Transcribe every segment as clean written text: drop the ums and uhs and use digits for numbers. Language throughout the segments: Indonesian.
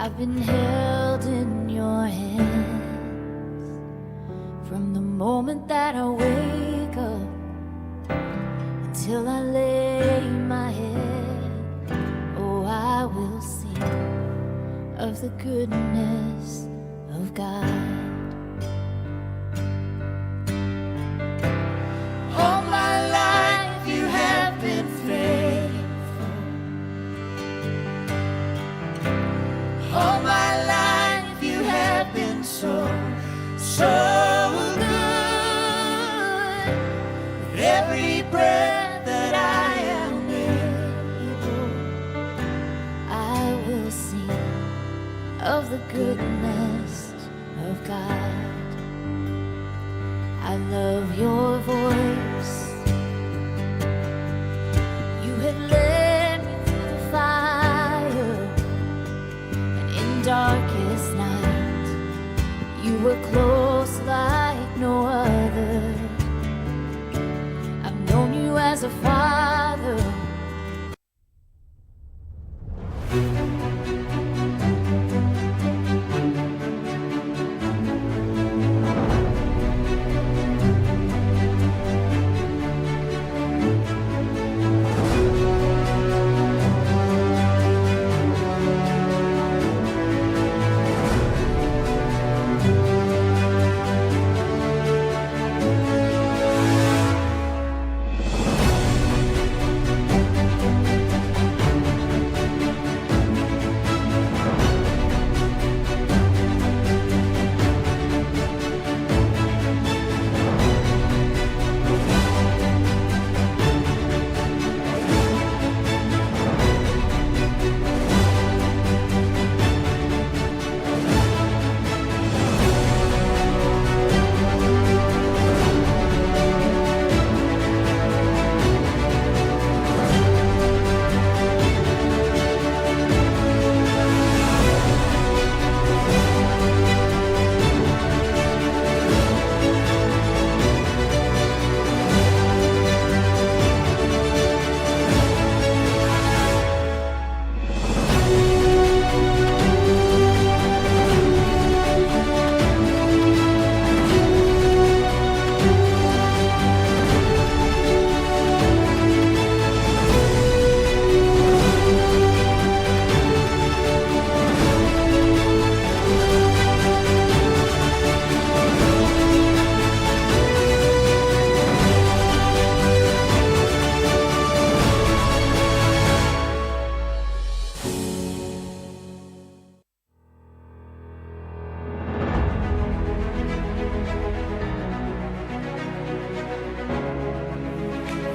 I've been held in your hands from the moment that I wake up until I lay my head. Oh, I will sing of the goodness of God. All my life you have been faithful. All my life you have been so good. With every breath that I am able, I will sing of the goodness of God. I love your voice. You have led me through the fire, and in darkest night, you were close like no other. I've known you as a father.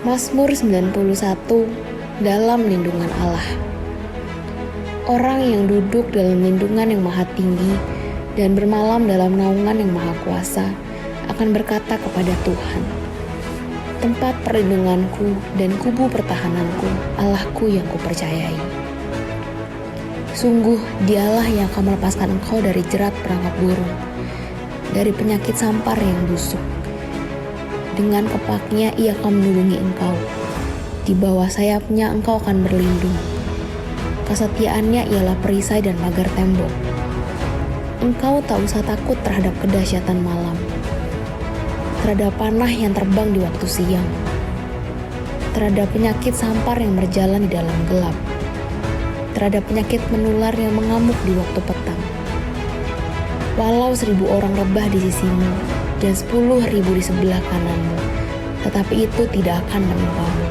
Mazmur 91 dalam lindungan Allah. Orang yang duduk dalam lindungan yang maha tinggi dan bermalam dalam naungan yang maha kuasa akan berkata kepada Tuhan, tempat perlindunganku dan kubu pertahananku, Allahku yang kupercayai. Sungguh dialah yang akan melepaskan engkau dari jerat perangkap burung, dari penyakit sampar yang busuk. Dengan kepaknya ia akan melindungi engkau. Di bawah sayapnya engkau akan berlindung. Kesetiaannya ialah perisai dan pagar tembok. Engkau tak usah takut terhadap kedahsyatan malam, terhadap panah yang terbang di waktu siang, terhadap penyakit sampar yang berjalan di dalam gelap, terhadap penyakit menular yang mengamuk di waktu petang. Walau 1.000 orang rebah di sisimu dan 10.000 di sebelah kananmu, tetapi itu tidak akan menimpamu.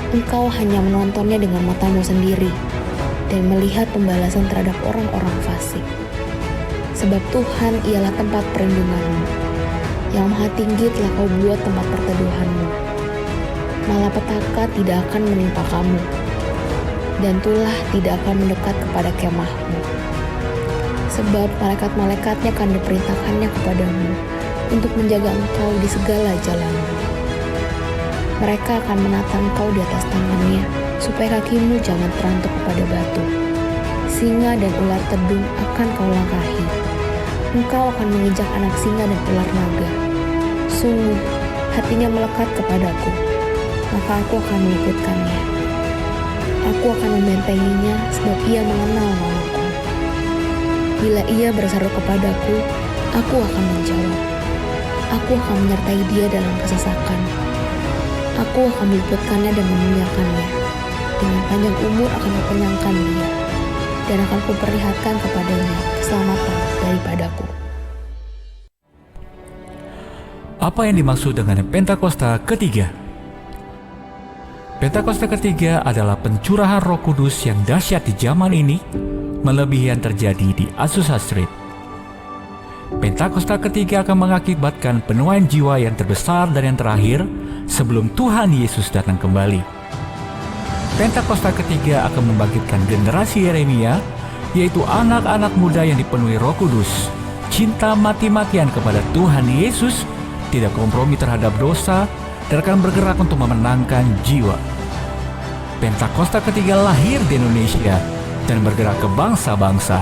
Engkau hanya menontonnya dengan matamu sendiri dan melihat pembalasan terhadap orang-orang fasik. Sebab Tuhan ialah tempat perlindunganmu, yang maha tinggi telah kau buat tempat perteduhanmu. Malapetaka tidak akan menimpa kamu, dan tulah tidak akan mendekat kepada kemahmu. Sebab malaikat-malaikatnya akan diperintahkannya kepadamu untuk menjaga engkau di segala jalanmu. Mereka akan menatang engkau di atas tangannya, supaya kakimu jangan terantuk kepada batu. Singa dan ular tedung akan kau langkahi. Engkau akan menginjak anak singa dan ular naga. Sungguh, hatinya melekat kepadaku, maka aku akan meluputkannya. Aku akan membentenginya, sebab ia mengenal namaku. Bila ia berseru kepadaku, aku akan menjawab. Aku akan menyertai dia dalam kesesakan. Aku akan meluputkannya dan memuliakannya. Dengan panjang umur akan kukenyangkan dia, dan akan kuperlihatkan kepadanya keselamatan daripadaku. Apa yang dimaksud dengan Pentakosta ketiga? Pentakosta ketiga adalah pencurahan Roh Kudus yang dahsyat di zaman ini, melebihi yang terjadi di Azusa Street. Pentakosta ketiga akan mengakibatkan penuaian jiwa yang terbesar dan yang terakhir sebelum Tuhan Yesus datang kembali. Pentakosta ketiga akan membangkitkan generasi Yeremia, yaitu anak-anak muda yang dipenuhi Roh Kudus, cinta mati-matian kepada Tuhan Yesus, tidak kompromi terhadap dosa, dan akan bergerak untuk memenangkan jiwa. Pentakosta ketiga lahir di Indonesia dan bergerak ke bangsa-bangsa.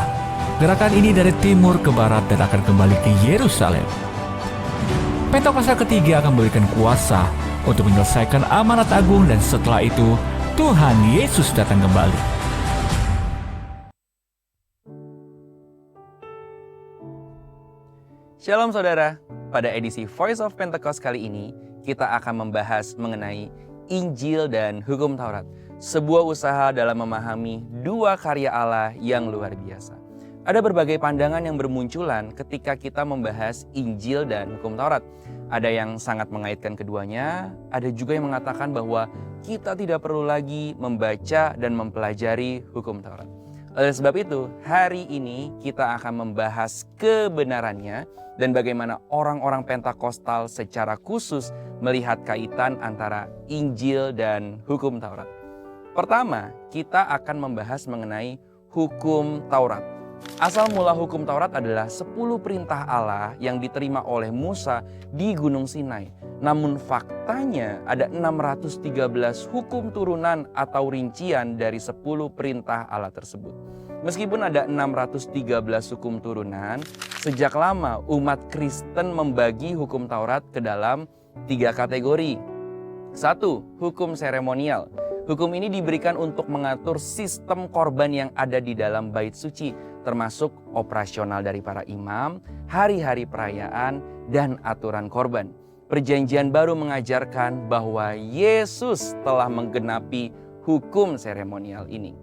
Gerakan ini dari timur ke barat dan akan kembali ke Yerusalem. Pentakosta ketiga akan memberikan kuasa untuk menyelesaikan amanat agung, dan setelah itu Tuhan Yesus datang kembali. Shalom saudara, pada edisi Voice of Pentecost kali ini kita akan membahas mengenai Injil dan Hukum Taurat, sebuah usaha dalam memahami dua karya Allah yang luar biasa. Ada berbagai pandangan yang bermunculan ketika kita membahas Injil dan Hukum Taurat. Ada yang sangat mengaitkan keduanya, ada juga yang mengatakan bahwa kita tidak perlu lagi membaca dan mempelajari Hukum Taurat. Oleh sebab itu, hari ini kita akan membahas kebenarannya dan bagaimana orang-orang Pentakostal secara khusus melihat kaitan antara Injil dan Hukum Taurat. Pertama, kita akan membahas mengenai Hukum Taurat. Asal mula Hukum Taurat adalah 10 perintah Allah yang diterima oleh Musa di Gunung Sinai. Namun faktanya ada 613 hukum turunan atau rincian dari 10 perintah Allah tersebut. Meskipun ada 613 hukum turunan, sejak lama umat Kristen membagi Hukum Taurat ke dalam 3 kategori. 1. Hukum seremonial. Hukum ini diberikan untuk mengatur sistem korban yang ada di dalam bait suci, termasuk operasional dari para imam, hari-hari perayaan, dan aturan korban. Perjanjian Baru mengajarkan bahwa Yesus telah menggenapi hukum seremonial ini.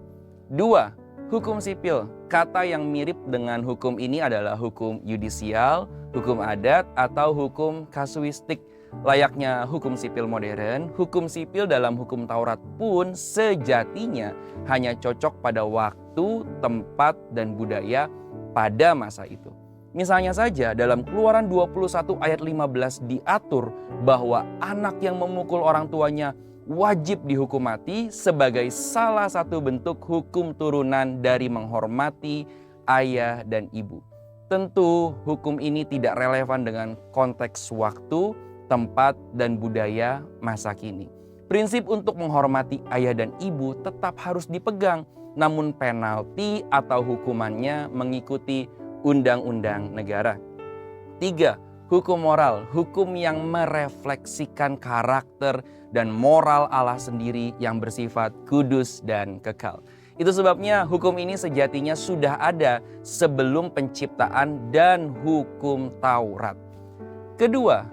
2. Hukum sipil. Kata yang mirip dengan hukum ini adalah hukum yudisial, hukum adat, atau hukum kasuistik. Layaknya hukum sipil modern, hukum sipil dalam Hukum Taurat pun sejatinya hanya cocok pada waktu, tempat, dan budaya pada masa itu. Misalnya saja dalam Keluaran 21 ayat 15 diatur bahwa anak yang memukul orang tuanya wajib dihukum mati sebagai salah satu bentuk hukum turunan dari menghormati ayah dan ibu. Tentu hukum ini tidak relevan dengan konteks waktu, tempat, dan budaya masa kini. Prinsip untuk menghormati ayah dan ibu tetap harus dipegang, namun penalti atau hukumannya mengikuti undang-undang negara. 3. Hukum moral, hukum yang merefleksikan karakter dan moral Allah sendiri yang bersifat kudus dan kekal. Itu sebabnya hukum ini sejatinya sudah ada sebelum penciptaan dan Hukum Taurat. Kedua,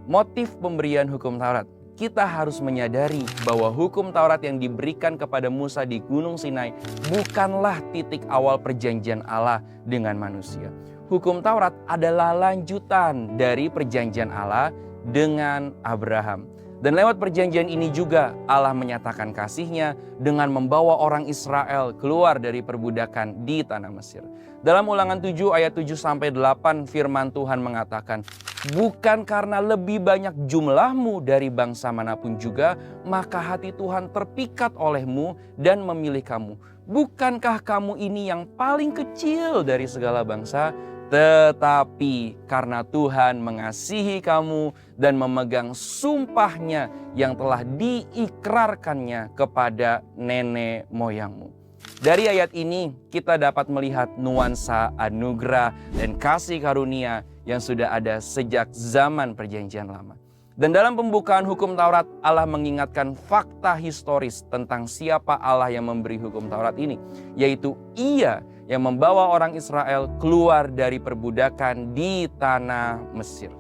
motif pemberian Hukum Taurat. Kita harus menyadari bahwa Hukum Taurat yang diberikan kepada Musa di Gunung Sinai bukanlah titik awal perjanjian Allah dengan manusia. Hukum Taurat adalah lanjutan dari perjanjian Allah dengan Abraham. Dan lewat perjanjian ini juga Allah menyatakan kasih-Nya dengan membawa orang Israel keluar dari perbudakan di tanah Mesir. Dalam Ulangan 7 ayat 7-8 firman Tuhan mengatakan, "Bukan karena lebih banyak jumlahmu dari bangsa manapun juga, maka hati Tuhan terpikat olehmu dan memilih kamu. Bukankah kamu ini yang paling kecil dari segala bangsa? Tetapi karena Tuhan mengasihi kamu dan memegang sumpah-Nya yang telah diikrarkannya kepada nenek moyangmu." Dari ayat ini kita dapat melihat nuansa anugerah dan kasih karunia yang sudah ada sejak zaman perjanjian lama. Dan dalam pembukaan Hukum Taurat, Allah mengingatkan fakta historis tentang siapa Allah yang memberi Hukum Taurat ini, yaitu Ia yang membawa orang Israel keluar dari perbudakan di tanah Mesir.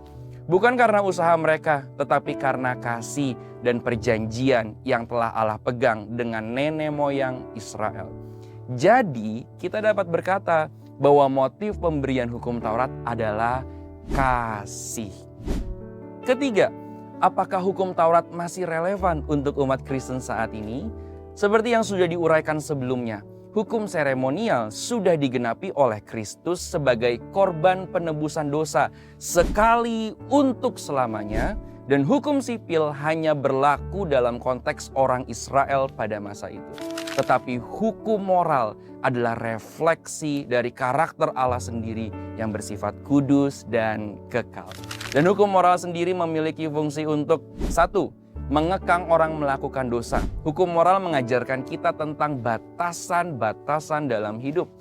Bukan karena usaha mereka, tetapi karena kasih dan perjanjian yang telah Allah pegang dengan nenek moyang Israel. Jadi kita dapat berkata bahwa motif pemberian hukum Taurat adalah kasih. Ketiga, apakah hukum Taurat masih relevan untuk umat Kristen saat ini? Seperti yang sudah diuraikan sebelumnya, hukum seremonial sudah digenapi oleh Kristus sebagai korban penebusan dosa sekali untuk selamanya, dan hukum sipil hanya berlaku dalam konteks orang Israel pada masa itu. Tetapi hukum moral adalah refleksi dari karakter Allah sendiri yang bersifat kudus dan kekal. Dan hukum moral sendiri memiliki fungsi untuk 1. Mengekang orang melakukan dosa. Hukum moral mengajarkan kita tentang batasan-batasan dalam hidup.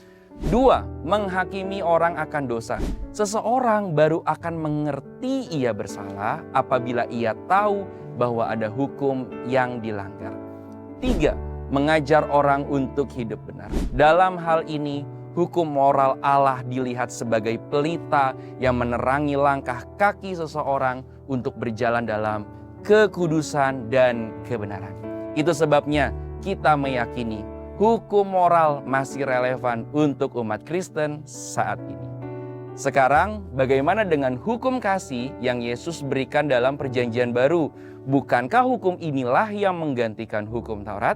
2. Menghakimi orang akan dosa. Seseorang baru akan mengerti ia bersalah apabila ia tahu bahwa ada hukum yang dilanggar. 3. Mengajar orang untuk hidup benar. Dalam hal ini, hukum moral Allah dilihat sebagai pelita yang menerangi langkah kaki seseorang untuk berjalan dalam kekudusan dan kebenaran. Itu sebabnya kita meyakini hukum moral masih relevan untuk umat Kristen saat ini. Sekarang, bagaimana dengan hukum kasih yang Yesus berikan dalam Perjanjian Baru? Bukankah hukum inilah yang menggantikan hukum Taurat?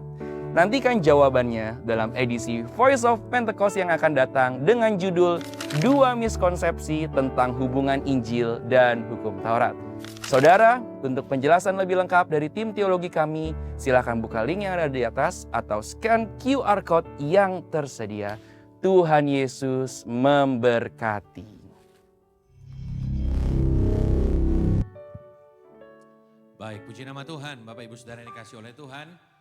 Nantikan jawabannya dalam edisi Voice of Pentecost yang akan datang dengan judul 2 Miskonsepsi tentang Hubungan Injil dan Hukum Taurat. Saudara, untuk penjelasan lebih lengkap dari tim teologi kami, silakan buka link yang ada di atas atau scan QR Code yang tersedia. Tuhan Yesus memberkati. Baik, puji nama Tuhan, Bapak Ibu Saudara yang dikasihi oleh Tuhan.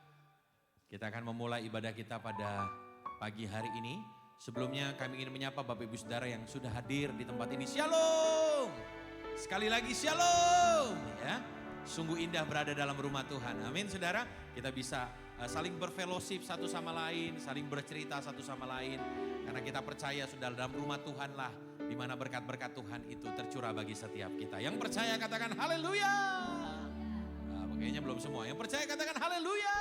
Kita akan memulai ibadah kita pada pagi hari ini. Sebelumnya kami ingin menyapa Bapak Ibu Saudara yang sudah hadir di tempat ini. Shalom! Sekali lagi shalom! Ya, sungguh indah berada dalam rumah Tuhan. Amin saudara. Kita bisa saling berfellowship satu sama lain, saling bercerita satu sama lain. Karena kita percaya sudah dalam rumah Tuhan lah, di mana berkat-berkat Tuhan itu tercurah bagi setiap kita. Yang percaya katakan haleluya! Nah, kayaknya belum semua. Yang percaya katakan haleluya!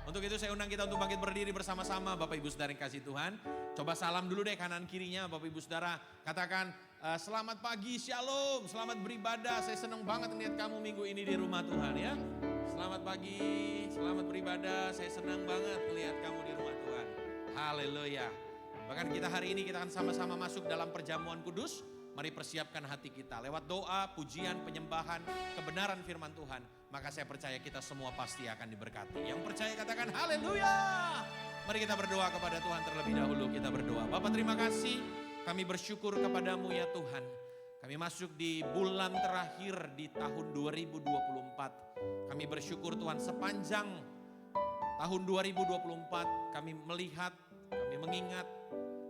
Untuk itu saya undang kita untuk bangkit berdiri bersama-sama Bapak Ibu Saudara yang kasih Tuhan. Coba salam dulu deh kanan kirinya Bapak Ibu Saudara. Katakan selamat pagi, shalom, selamat beribadah. Saya senang banget melihat kamu minggu ini di rumah Tuhan ya. Selamat pagi, selamat beribadah. Saya senang banget melihat kamu di rumah Tuhan. Haleluya. Bahkan kita hari ini kita akan sama-sama masuk dalam perjamuan kudus. Mari persiapkan hati kita lewat doa, pujian, penyembahan, kebenaran firman Tuhan. Maka saya percaya kita semua pasti akan diberkati. Yang percaya katakan haleluya. Mari kita berdoa kepada Tuhan terlebih dahulu. Kita berdoa. Bapak terima kasih. Kami bersyukur kepadamu ya Tuhan. Kami masuk di bulan terakhir di tahun 2024. Kami bersyukur Tuhan sepanjang tahun 2024 kami melihat, kami mengingat,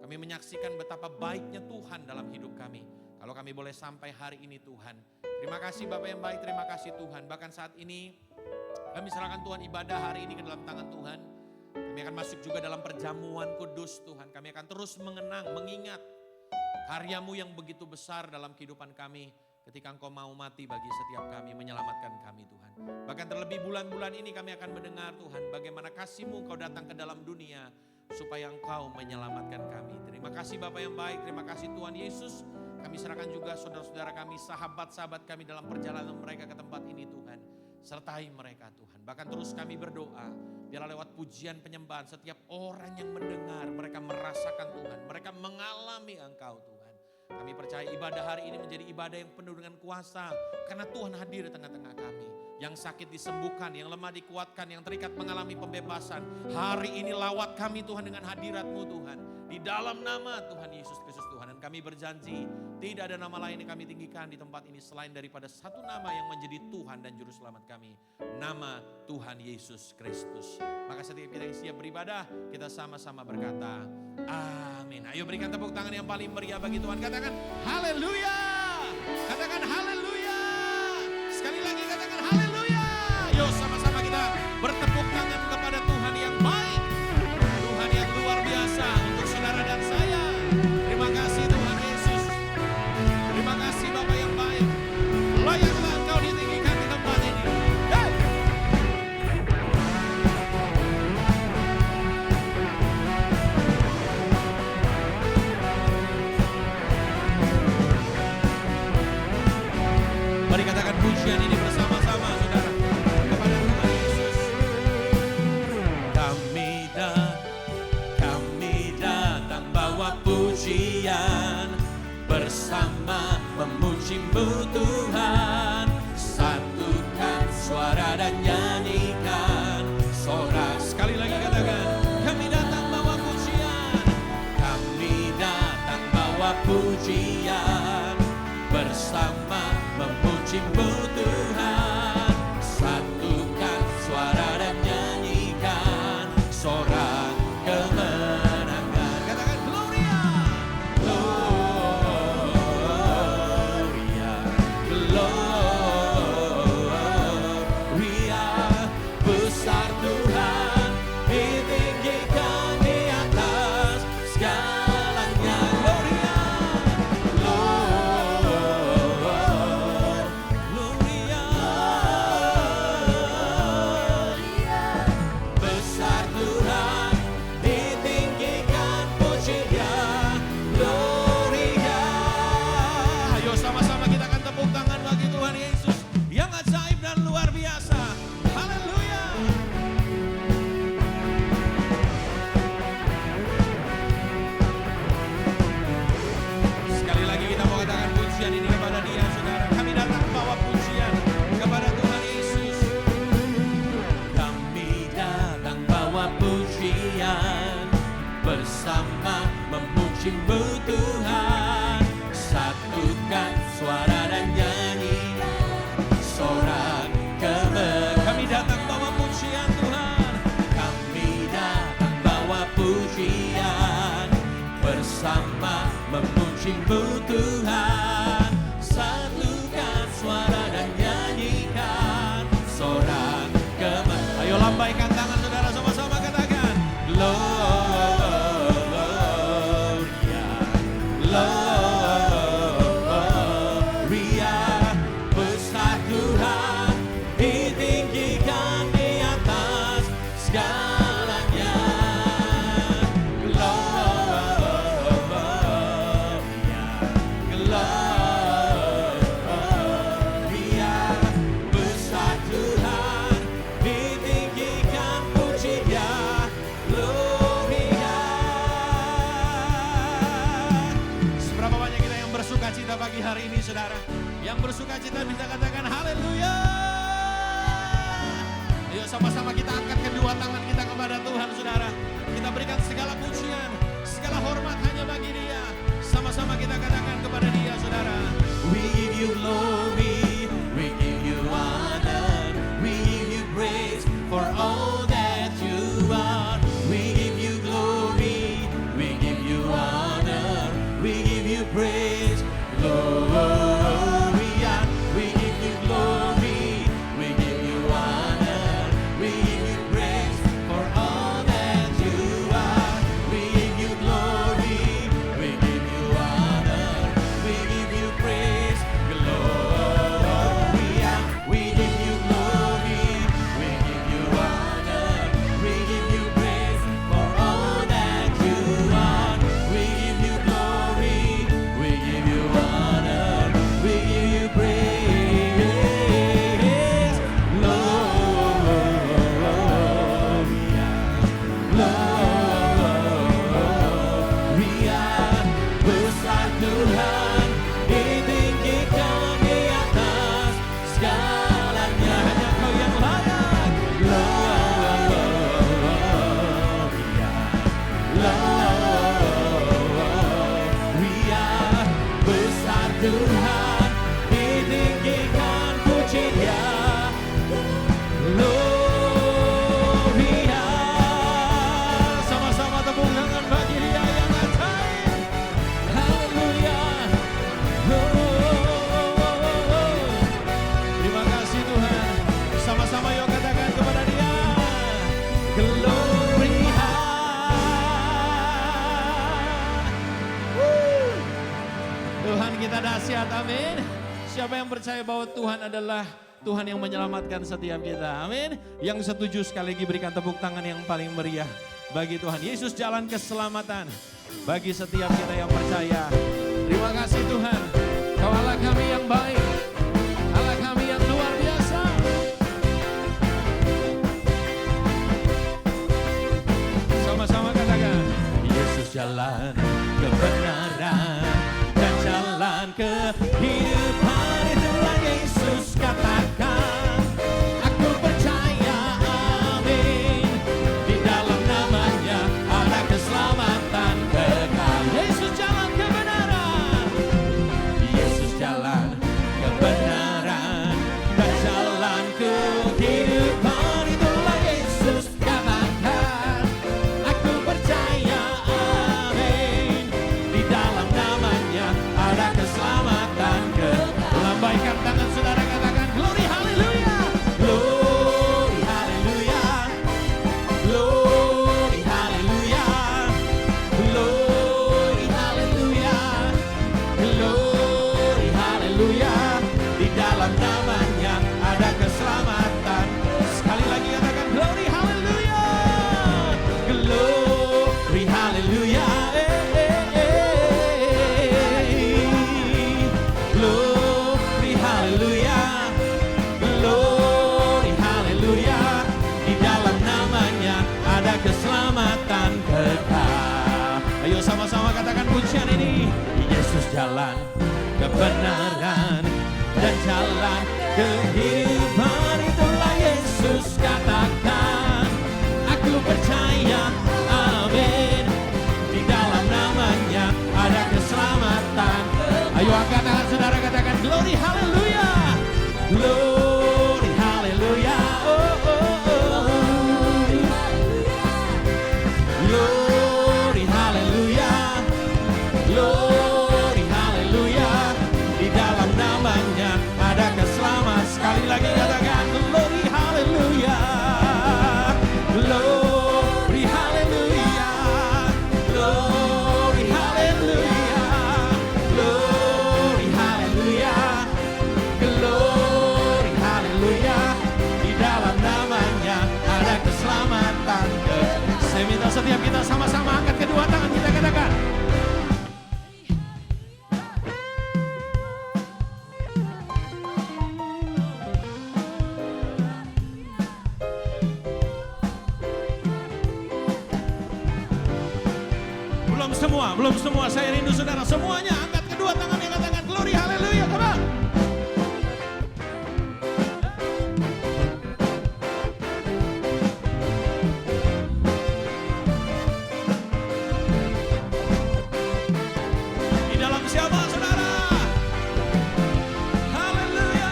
kami menyaksikan betapa baiknya Tuhan dalam hidup kami. Kalau kami boleh sampai hari ini Tuhan. Terima kasih Bapak yang baik, terima kasih Tuhan. Bahkan saat ini kami serahkan Tuhan ibadah hari ini ke dalam tangan Tuhan. Kami akan masuk juga dalam perjamuan kudus Tuhan. Kami akan terus mengenang, mengingat karya-Mu yang begitu besar dalam kehidupan kami. Ketika Engkau mau mati bagi setiap kami, menyelamatkan kami Tuhan. Bahkan terlebih bulan-bulan ini kami akan mendengar Tuhan bagaimana kasih-Mu Engkau datang ke dalam dunia. Supaya Engkau menyelamatkan kami. Terima kasih Bapak yang baik, terima kasih Tuhan Yesus. Kami serahkan juga saudara-saudara kami, sahabat-sahabat kami dalam perjalanan mereka ke tempat ini Tuhan. Sertai mereka Tuhan. Bahkan terus kami berdoa, biarlah lewat pujian penyembahan setiap orang yang mendengar, mereka merasakan Tuhan. Mereka mengalami Engkau Tuhan. Kami percaya ibadah hari ini menjadi ibadah yang penuh dengan kuasa. Karena Tuhan hadir di tengah-tengah kami. Yang sakit disembuhkan, yang lemah dikuatkan, yang terikat mengalami pembebasan. Hari ini lawat kami Tuhan dengan hadirat-Mu Tuhan. Di dalam nama Tuhan Yesus Kristus Tuhan. Dan kami berjanji tidak ada nama lain yang kami tinggikan di tempat ini selain daripada satu nama yang menjadi Tuhan dan Juru Selamat kami. Nama Tuhan Yesus Kristus. Maka setiap kita yang siap beribadah, kita sama-sama berkata, amin. Ayo berikan tepuk tangan yang paling meriah bagi Tuhan. Katakan haleluya. Katakan haleluya. Sekali lagi katakan haleluya. Yuk sama-sama kita bertepuk tangan kepada Tuhan yang baik. Tuhan yang luar biasa untuk saudara dan saya. Mari katakan pujian ini bersama-sama saudara. Kepada Tuhan Yesus. Kami datang bawa pujian. Bersama memuji-Mu Tuhan. Satukan suara dan nyanyikan sorak. Sekali lagi katakan, kami datang bawa pujian. Kami datang bawa pujian. Bersama memuji-Mu Tuhan. Satukan suara dan nyanyikan sorak kemenangan. Katakan Gloria. Gloria. Gloria. Besar Tuhan, ditinggikan di atas segalanya. Gloria. Gloria. Besar Tuhan, ditinggikan puji Dia. Gloria. Ayo sama-sama kita akan tepuk tangan bagi Tuhan Yesus yang ajaib dan luar biasa. Haleluya. Sekali lagi kita mau katakan pujian ini kepada Dia, saudara. Kami datang bawa pujian kepada Tuhan Yesus. Kami datang bawa pujian. Bersama memuji-Mu Tuhan. Satukan suara dan nyanyian sorak kami datang bawa pujian Tuhan. Kami datang bawa pujian. Bersama memuji-Mu Tuhan. Satukan suara dan nyanyikan sorak ayo lambaikan tangan saudara, sama-sama katakan Gloria. Gloria. Besar Tuhan, ditinggikan di atas segalanya. Gloria. Gloria. Besar Tuhan, ditinggikan puji Dia. Gloria. Seberapa banyak kita yang bersuka cita pagi hari ini, saudara? Yang bersuka cita bisa katakan haleluya. Ayo sama-sama kita angkat kedua tangan kita kepada Tuhan, saudara. Kita berikan segala pujian, segala hormat hanya bagi Dia. Sama-sama kita katakan kepada Dia, saudara. We give You glory, we give You honor, we give You praise for all that You are. We give You glory, we give You honor, we give You praise. Gloria, we give You glory, we give You honor, we give You praise for all that You are. We give You glory, we give You honor, we give You praise. Gloria, we give You glory, we give You honor, we give You praise for all that You are. We give You glory, we give You honor, we give You praise. Gloria, Gloria. Besar Tuhan, ditinggikan di atas segalanya. Hanya Kau yang layak. Gloria, Gloria. Besar Tuhan, ditinggikan puji Dia. Gloria. Sama-sama tepuk tangan bagi Dia yang ajaib. Haleluya. Terima kasih Tuhan. Sama-sama yuk katakan kepada Dia. Gloria. Tuhan kita dahsyat, amin. Siapa yang percaya bahwa Tuhan adalah Tuhan yang menyelamatkan setiap kita, amin. Yang setuju sekali lagi berikan tepuk tangan yang paling meriah bagi Tuhan Yesus, jalan keselamatan bagi setiap kita yang percaya. Terima kasih Tuhan, Kau Allah kami yang baik. jalan kebenaran dan jalan kehidupan. Itulah Yesus katakan, aku percaya, amin. Di dalam namanya ada keselamatan kekal. Yesus jalan kebenaran, Yesus jalan kebenaran dan jalan kehidupan. Itulah Yesus katakan, aku percaya, amin. Di dalam namanya ada keselamatan kekal. Lambaikan tangan saudara, katakan glory haleluya, glory haleluya, glory haleluya, glory haleluya, glory haleluya. Di dalam namanya ada keselamatan. Sekali lagi katakan glory haleluya, glory haleluya, glory haleluya, glory haleluya. Di dalam namanya ada keselamatan kekal. Ayo sama-sama katakan pujian ini. Yesus jalan kebenaran dan jalan kehidupan. Itulah Yesus katakan, aku percaya, amin. Di dalam namanya ada keselamatan. Ayo angkat tangan saudara, katakan glory haleluya, glory haleluya, oh, oh, oh. Glory haleluya, glory haleluya. Di dalam namanya ada keselamatan. Sekali lagi katakan glory haleluya, glory haleluya, glory haleluya, glory haleluya, glory haleluya. Di dalam namanya ada keselamatan. Saya minta setiap kita sama-sama angkat kedua tangan, kita katakan belum semua, saya rindu saudara semuanya angkat kedua tangan yang katakan glory haleluya, come on. Di dalam siapa saudara? Haleluya.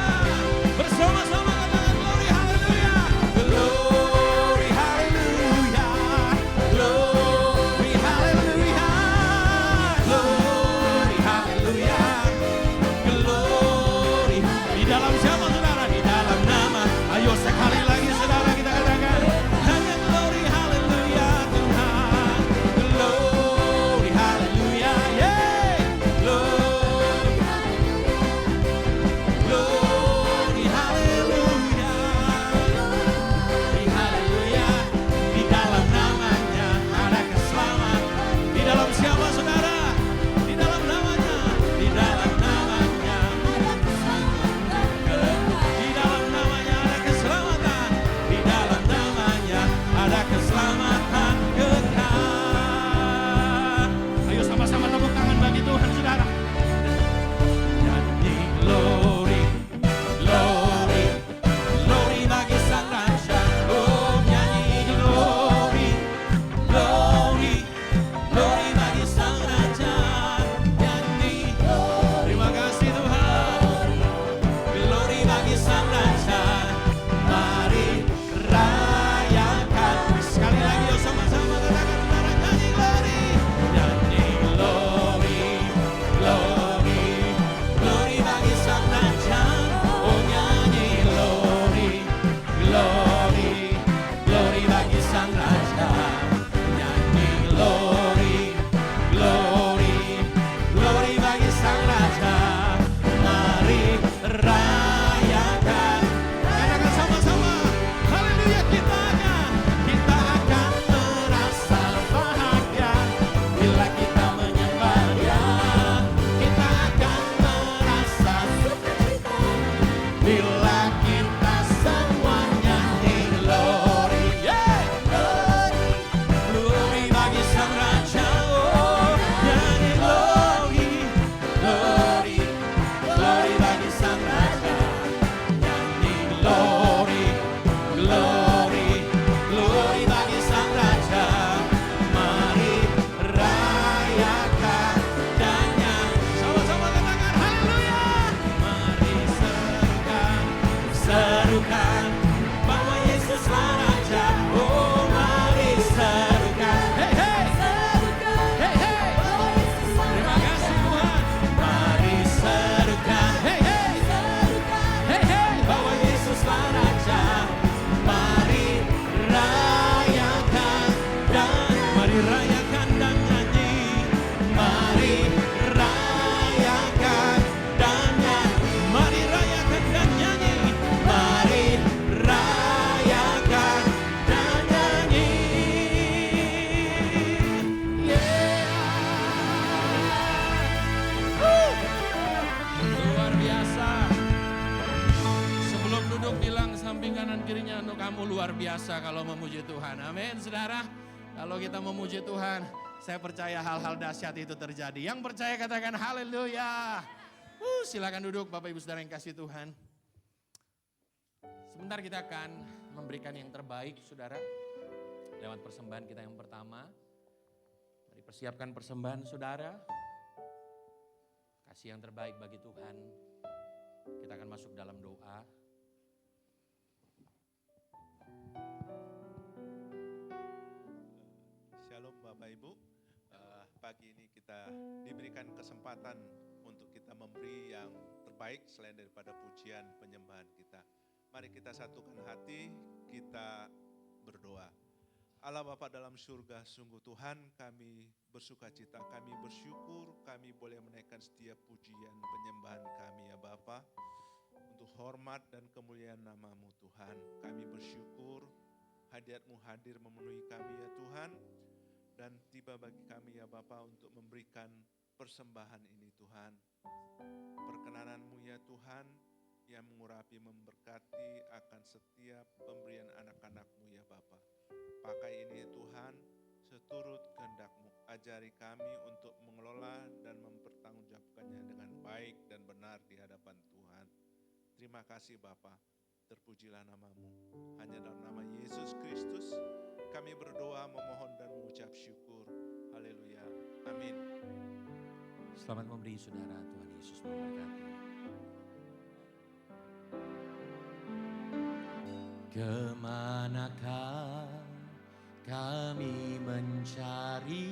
Bersama-sama katakan glory haleluya, glory haleluya, glory haleluya, glory haleluya, glory. Di dalam siapa saudara? Di dalam nama. Ayo sekali lagi saudara kita katakan hanya glory haleluya Tuhan, glory haleluya, yeah, glory haleluya, glory haleluya. Di dalam namanya ada keselamatan. Di dalam siapa saudara? Di dalam namanya, di dalam namanya, di dalam namanya ada keselamatan. Di dalam namanya ada keselamatan kekal. Ayo sama-sama tepuk tangan bagi Tuhan saudara. Nyanyi glory, glory, glory bagi Sang Raja. Oh nyanyi glory, glory, glory bagi Sang Raja. Nyanyi terima kasih Tuhan, glory bagi Sang Raja. Mari rayakan. Sekali lagi yuk sama-sama katakan saudara, nyanyi glory, nyanyi glory, glory, glory bagi Sang Raja. Oh nyanyi glory, glory, glory bagi Sang Raja. Nyanyi glory, glory, glory bagi Sang Raja. Mari rayakan. Katakan sama-sama, haleluya. Kita akan merasa bahagia bila kita menyembah Dia. Kita akan merasa sukacita bila kita semua nyanyi glory, yeah, glory bagi Sang Raja. Oh serukan bahwa Yesuslah Raja. Oh mari serukan. Hey hey. Hey hey. Terima kasih Tuhan. Mari serukan. Hey hey. Hey hey. Bahwa Yesuslah Raja. Mari rayakan dan nyanyi. Mari rayakan dan nyanyi. Mari rayakan dan nyanyi. Mari rayakan dan nyanyi. Luar biasa. Sebelum duduk bilang samping kanan kirinya, untuk kamu luar biasa kalau memuji Tuhan. Amin saudara. Kalau kita memuji Tuhan, saya percaya hal-hal dahsyat itu terjadi. Yang percaya katakan haleluya. Silakan duduk Bapak Ibu Saudara yang kasih Tuhan. Sebentar kita akan memberikan yang terbaik saudara. Lewat persembahan kita yang pertama. Mari persiapkan persembahan saudara. Kasih yang terbaik bagi Tuhan. Kita akan masuk dalam doa. Shalom Bapak Ibu, pagi ini kita diberikan kesempatan untuk kita memberi yang terbaik selain daripada pujian penyembahan kita. Mari kita satukan hati, kita berdoa. Allah Bapa dalam surga, sungguh Tuhan kami bersuka cita, kami bersyukur, kami boleh menaikkan setiap pujian penyembahan kami ya Bapa. Untuk hormat dan kemuliaan nama-Mu Tuhan, kami bersyukur hadirat-Mu hadir memenuhi kami ya Tuhan. Dan tiba bagi kami ya Bapa untuk memberikan persembahan ini Tuhan. Perkenanan-Mu ya Tuhan yang mengurapi memberkati akan setiap pemberian anak-anak-Mu ya Bapa. Pakai ini Tuhan seturut kehendak-Mu. Ajari kami untuk mengelola dan mempertanggungjawabkannya dengan baik dan benar di hadapan Tuhan. Terima kasih Bapa. Terpujilah nama-Mu. Hanya dalam nama Yesus Kristus kami berdoa, memohon dan mengucap syukur. Haleluya. Amin. Selamat memberi saudara, Tuhan Yesus memberkati. Kemanakah kami mencari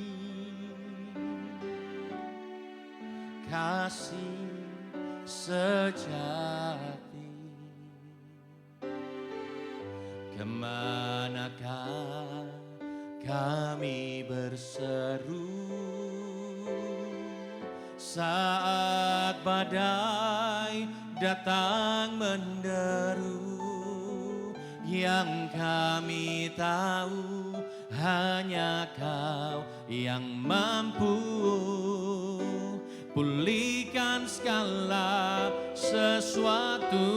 kasih sejati? Kemanakah kami berseru saat badai datang menderu? Yang kami tahu hanya Kau yang mampu pulihkan segala sesuatu.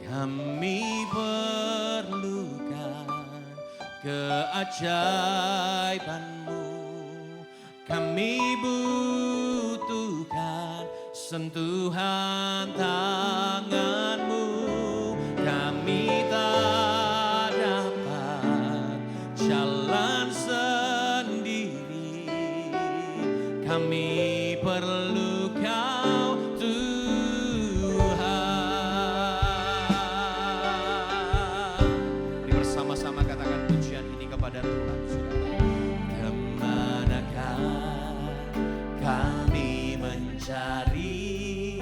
Kami perlukan keajaiban-Mu, kami butuhkan sentuhan tangan-Mu, kami tak dapat jalan sendiri, kami perlu Kau bersama-sama katakan pujian ini kepada Tuhan. Kemanakah kami mencari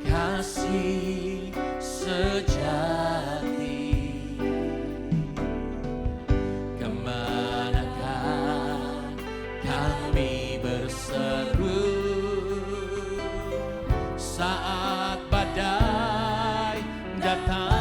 kasih sejati? Kemanakah kami berseru saat badai datang?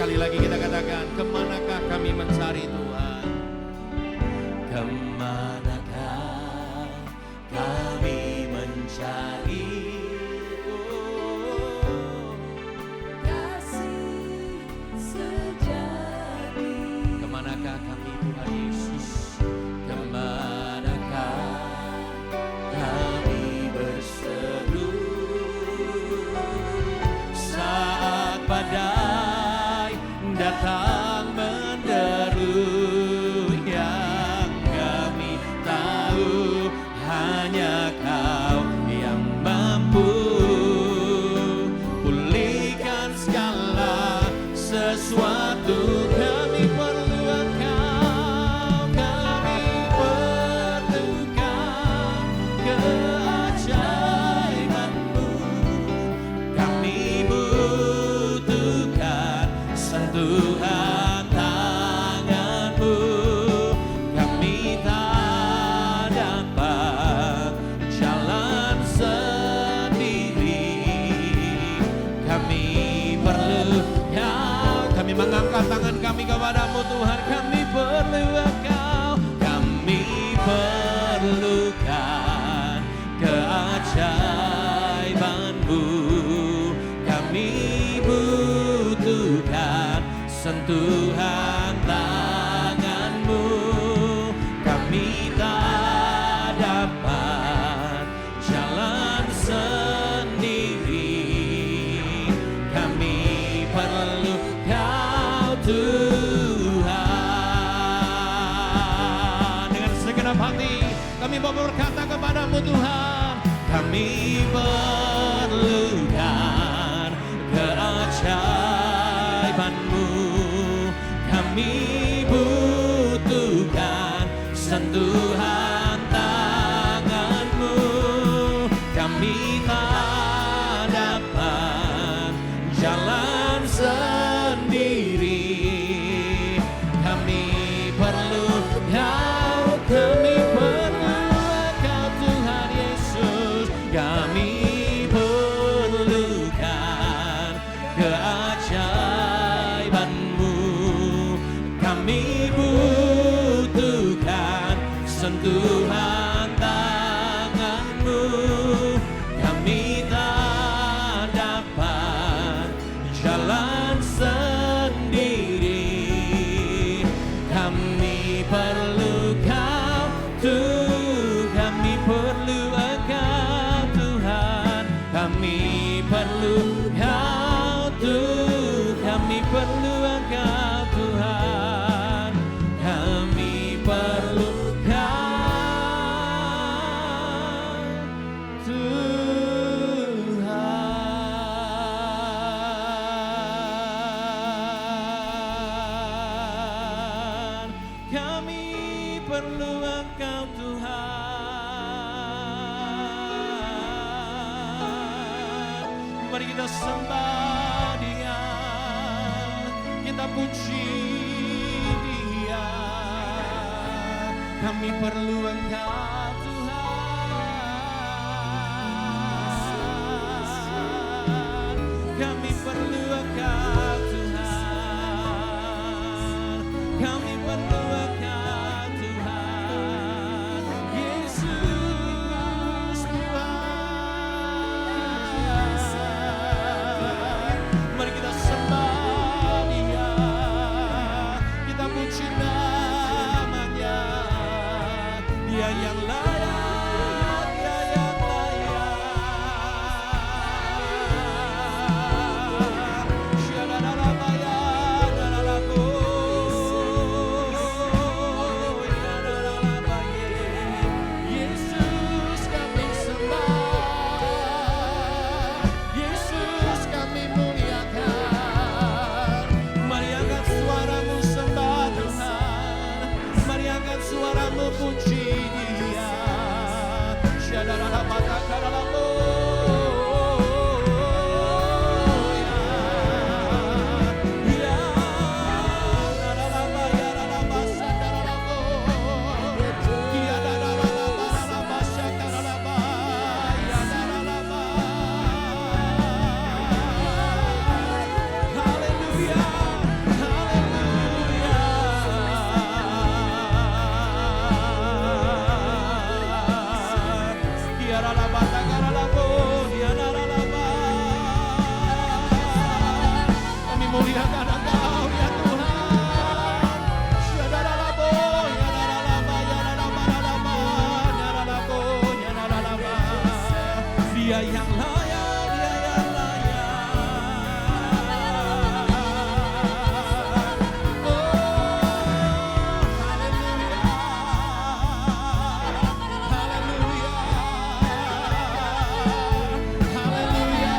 Sekali lagi kita katakan, kemanakah kami mencari Tuhan? Kemanakah kami mencari kasih sejati? Kemanakah kami Tuhan Yesus? Kemanakah Tuhan tangan-Mu, kami tak dapat jalan sendiri. Kami perlu Kau Tuhan. Dengan segenap hati kami mau berkata kepada-Mu Tuhan, kami perlukan keajaiban-Mu, kami butuhkan sentuhan tangan-Mu, kami tak dapat jalan sendiri, kami perlu Kau, kami perlu Kau Tuhan Yesus, kami perlukan keajaiban-Mu, kami butuhkan sentuhan tangan-Mu, kami tak dapat jalan sendiri, kami perlu Kau Tuhan, kami perlu Engkau Tuhan, kami perlu Kau Tuhan, kami perlu Engkau Tuhan, kami perlu Kau Tuhan, kami perlu Engkau Tuhan. Mari kita sembah Dia, kita puji Dia. Kami perlu Engkau Tuhan, kami perlu Engkau Tuhan, kami perlu Engkau Tuhan, Yesus Tuhan. Mari kita sembah Dia, kita puji namanya, Dia yang layak, Dia yang layak. Syadadalabaya, dadalago, yadalabaye. Yesus kami sembah, Yesus kami muliakan. Mari angkat suaramu sembah Tuhan, mari angkat suaramu puji Dia. Syadadalabata kadalago, ya, dadalabaya, dadalabasa, dadalago, ya, dadalaba, dadalabasa, kadalaba, ya, dadalaba. Haleluya, haleluya. Tiara la bata cara la voz, tiara la ba. Kami muliakan Engkau ya Tuhan. Tiara la voz, tiara la ba, tiara la ba, tiara la ba, tiara la voz, tiara la ba. Dia yang layak, Dia yang layak. Oh, haleluya, haleluya, haleluya.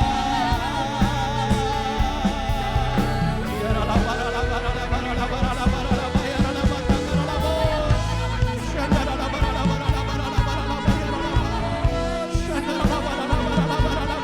Tiara la ba, la ba, la ba, la ba, la ba, la ba, la ba, tiara la ba, tiara la voz. Tiara la ba, la ba, la ba, la ba, la ba, la ba, tiara la ba. Tiara la ba, la ba, la ba, la ba, la ba.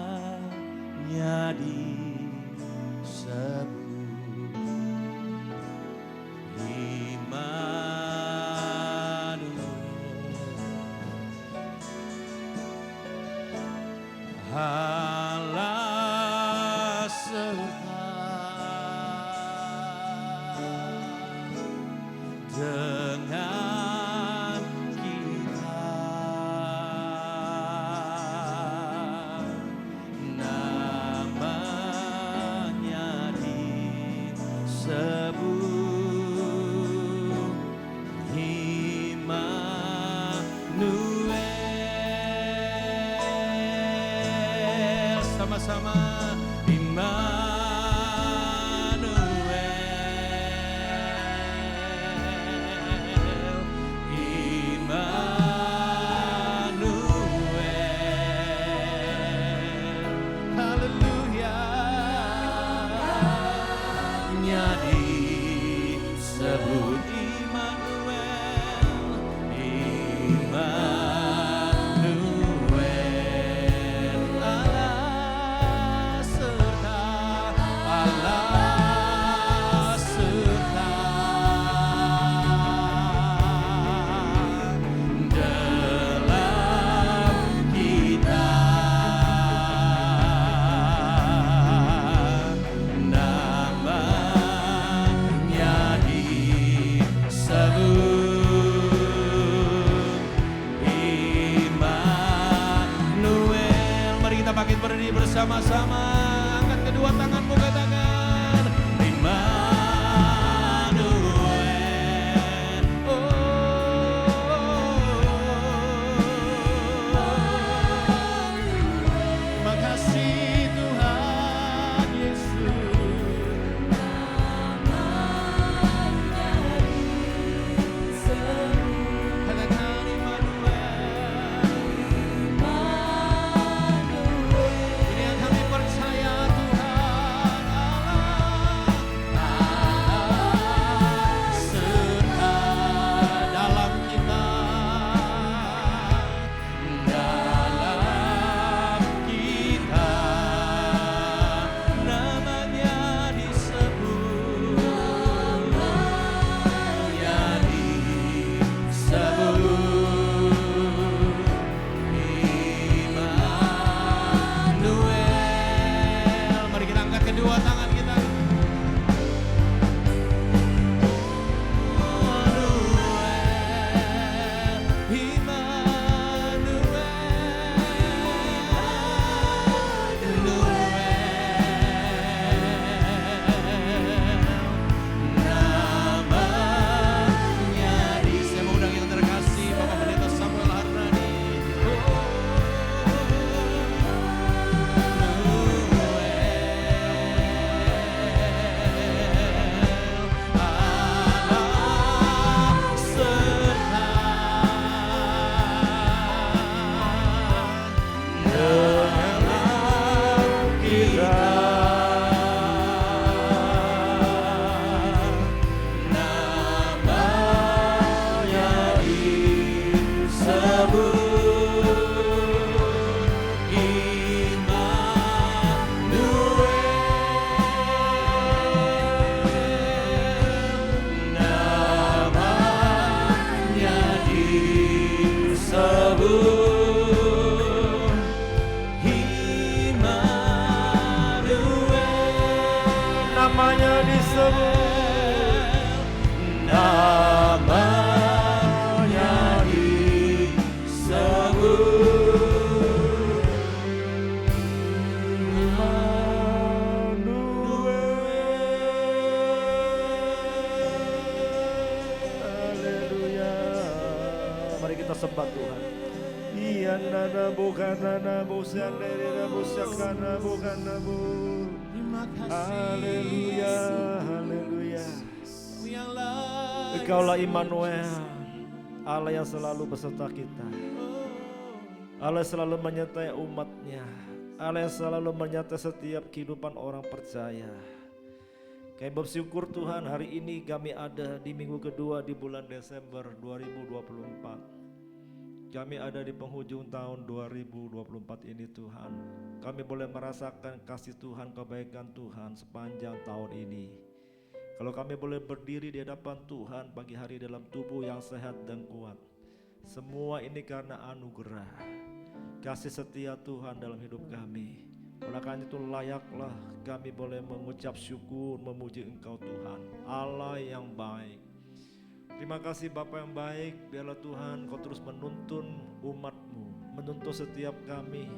Namanya disebut Immanuel, Allah serta dengan kita. Namanya disebut Immanuel. Sama-sama disebut Immanuel, Immanuel, Allah serta, Allah serta dalam kita. Bangkit berdiri bersama-sama, angkat kedua tanganmu, katakan Immanuel. Makasih Tuhan Yesus. Katakan Immanuel. Ini yang kami percaya Tuhan Allah serta dalam kita, namanya disebut, Immanuel. Mari kita angkat kedua tangan kita. Saya mau undang yang terkasih Bapak Pendeta Samuel Harnadi. Namanya disebut, namanya disebut Haleluya. Mari kita sembah Tuhan. Iya nana bukan nana bukan dari bukan bukan nabu. Haleluya, haleluya. haleluya. Kami yang lain. Engkaulah Immanuel, Allah yang selalu beserta kita. Allah yang selalu menyertai umatnya. Allah yang selalu menyertai setiap kehidupan orang percaya. Kami bersyukur Tuhan, hari ini kami ada di minggu kedua di bulan Desember 2024. Kami ada di penghujung tahun 2024 ini Tuhan. Kami boleh merasakan kasih Tuhan, kebaikan Tuhan sepanjang tahun ini. Kalau kami boleh berdiri di hadapan Tuhan pagi hari dalam tubuh yang sehat dan kuat, semua ini karena anugerah, kasih setia Tuhan dalam hidup kami. Oleh karena itu layaklah kami boleh mengucap syukur, memuji Engkau Tuhan, Allah yang baik. Terima kasih Bapa yang baik, biarlah Tuhan Kau terus menuntun umat-Mu, menuntun setiap kami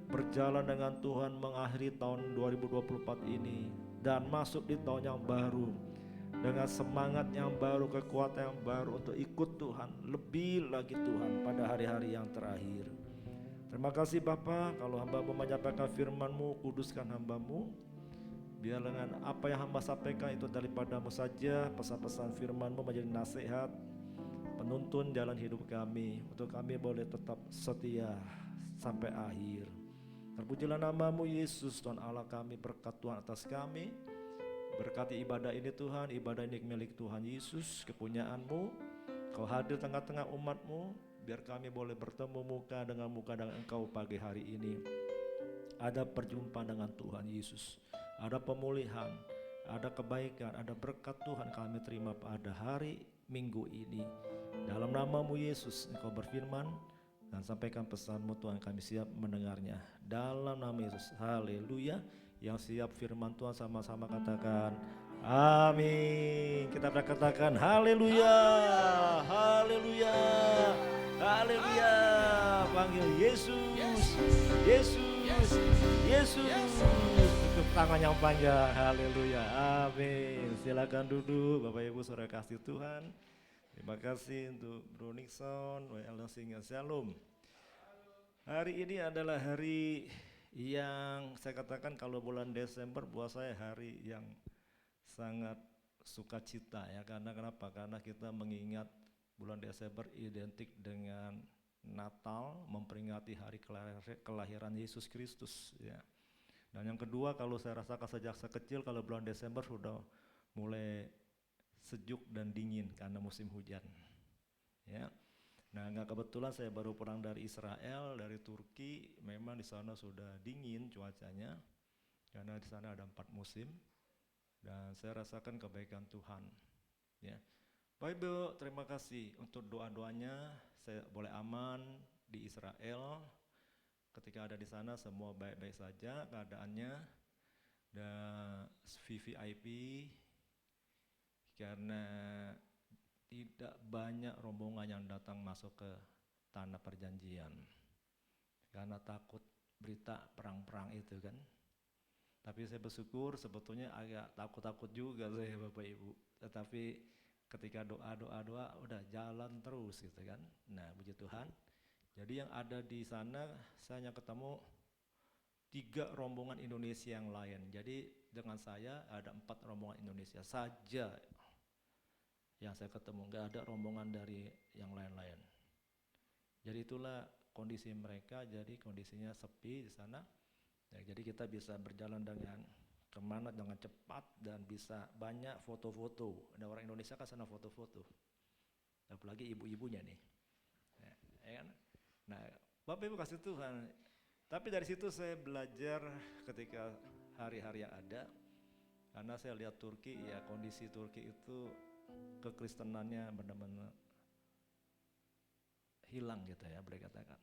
berjalan dengan Tuhan mengakhiri tahun 2024 ini dan masuk di tahun yang baru dengan semangat yang baru, kekuatan yang baru untuk ikut Tuhan, lebih lagi Tuhan pada hari-hari yang terakhir. Terima kasih Bapa, kalau hamba-Mu menyampaikan firman-Mu, kuduskan hamba-Mu. Biar dengan apa yang hamba sampaikan itu daripada-Mu saja, pesan-pesan firman-Mu menjadi nasihat, penuntun jalan hidup kami, untuk kami boleh tetap setia sampai akhir. Terpujilah nama-Mu Yesus, Tuhan Allah kami, berkat Tuhan atas kami. Berkati ibadah ini Tuhan, ibadah ini milik Tuhan Yesus, kepunyaan-Mu. Kau hadir tengah-tengah umat-Mu, biar kami boleh bertemu muka dengan Engkau pagi hari ini. Ada perjumpaan dengan Tuhan Yesus, ada pemulihan, ada kebaikan, ada berkat Tuhan kami terima pada hari Minggu ini. Dalam nama-Mu Yesus Engkau berfirman dan sampaikan pesan-Mu Tuhan, kami siap mendengarnya. Dalam nama Yesus, haleluya. Yang siap firman Tuhan sama-sama katakan amin. Kita katakan haleluya, haleluya, haleluya. Panggil Yesus, Yesus, Yesus. Tutup tangan yang panjang, haleluya, amin. Silakan duduk Bapak Ibu saudara kasih Tuhan. Terima kasih untuk Bro Nixon, WL Singa Shalom. Hari ini adalah hari yang saya katakan kalau bulan Desember buat saya hari yang sangat sukacita ya. Karena kenapa? Karena kita mengingat bulan Desember identik dengan Natal, memperingati hari kelahiran Yesus Kristus ya. Dan yang kedua, kalau saya rasakan sejak saya kecil kalau bulan Desember sudah mulai sejuk dan dingin karena musim hujan ya. Nah, nggak kebetulan saya baru pulang dari Israel, dari Turki. Memang di sana sudah dingin cuacanya, karena di sana ada 4 musim. Dan saya rasakan kebaikan Tuhan. Ya, Bapak Ibu, terima kasih untuk doa-doanya. Saya boleh aman di Israel. Ketika ada di sana semua baik-baik saja keadaannya. Dan VVIP karena tidak banyak rombongan yang datang masuk ke tanah perjanjian karena takut berita perang-perang itu kan. Tapi saya bersyukur, sebetulnya agak takut-takut juga saya Bapak Ibu. Tetapi ketika doa udah jalan terus gitu kan. Nah puji Tuhan. Jadi yang ada di sana saya hanya ketemu 3 rombongan Indonesia yang lain. Jadi dengan saya ada 4 rombongan Indonesia saja yang saya ketemu, nggak ada rombongan dari yang lain-lain. Jadi itulah kondisi mereka, jadi kondisinya sepi di sana. Ya, jadi kita bisa berjalan dengan kemana dengan cepat dan bisa banyak foto-foto. Ada orang Indonesia kan sana foto-foto, apalagi ibu-ibunya nih. Ya kan? Nah, Bapak Ibu kasih Tuhan. Tapi dari situ saya belajar ketika hari-hari yang ada, karena saya lihat Turki, ya kondisi Turki itu kekristenannya benar-benar hilang gitu ya, boleh katakan.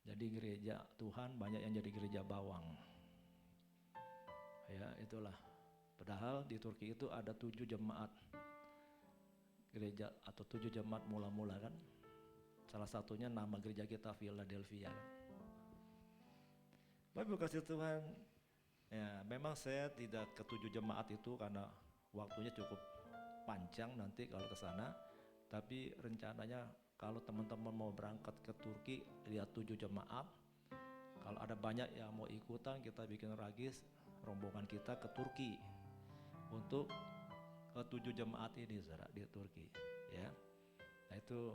Jadi gereja Tuhan banyak yang jadi gereja bawang. Ya itulah. Padahal di Turki itu ada 7 jemaat gereja atau 7 jemaat mula-mula kan. Salah satunya nama gereja kita Philadelphia kan. Bapak kasih Tuhan. Ya memang saya tidak ke 7 jemaat itu karena waktunya cukup panjang nanti kalau ke sana, tapi rencananya kalau teman-teman mau berangkat ke Turki lihat 7 jemaat, kalau ada banyak yang mau ikutan kita bikin ragis rombongan kita ke Turki untuk 7 jemaat ini saudara di Turki ya. Nah itu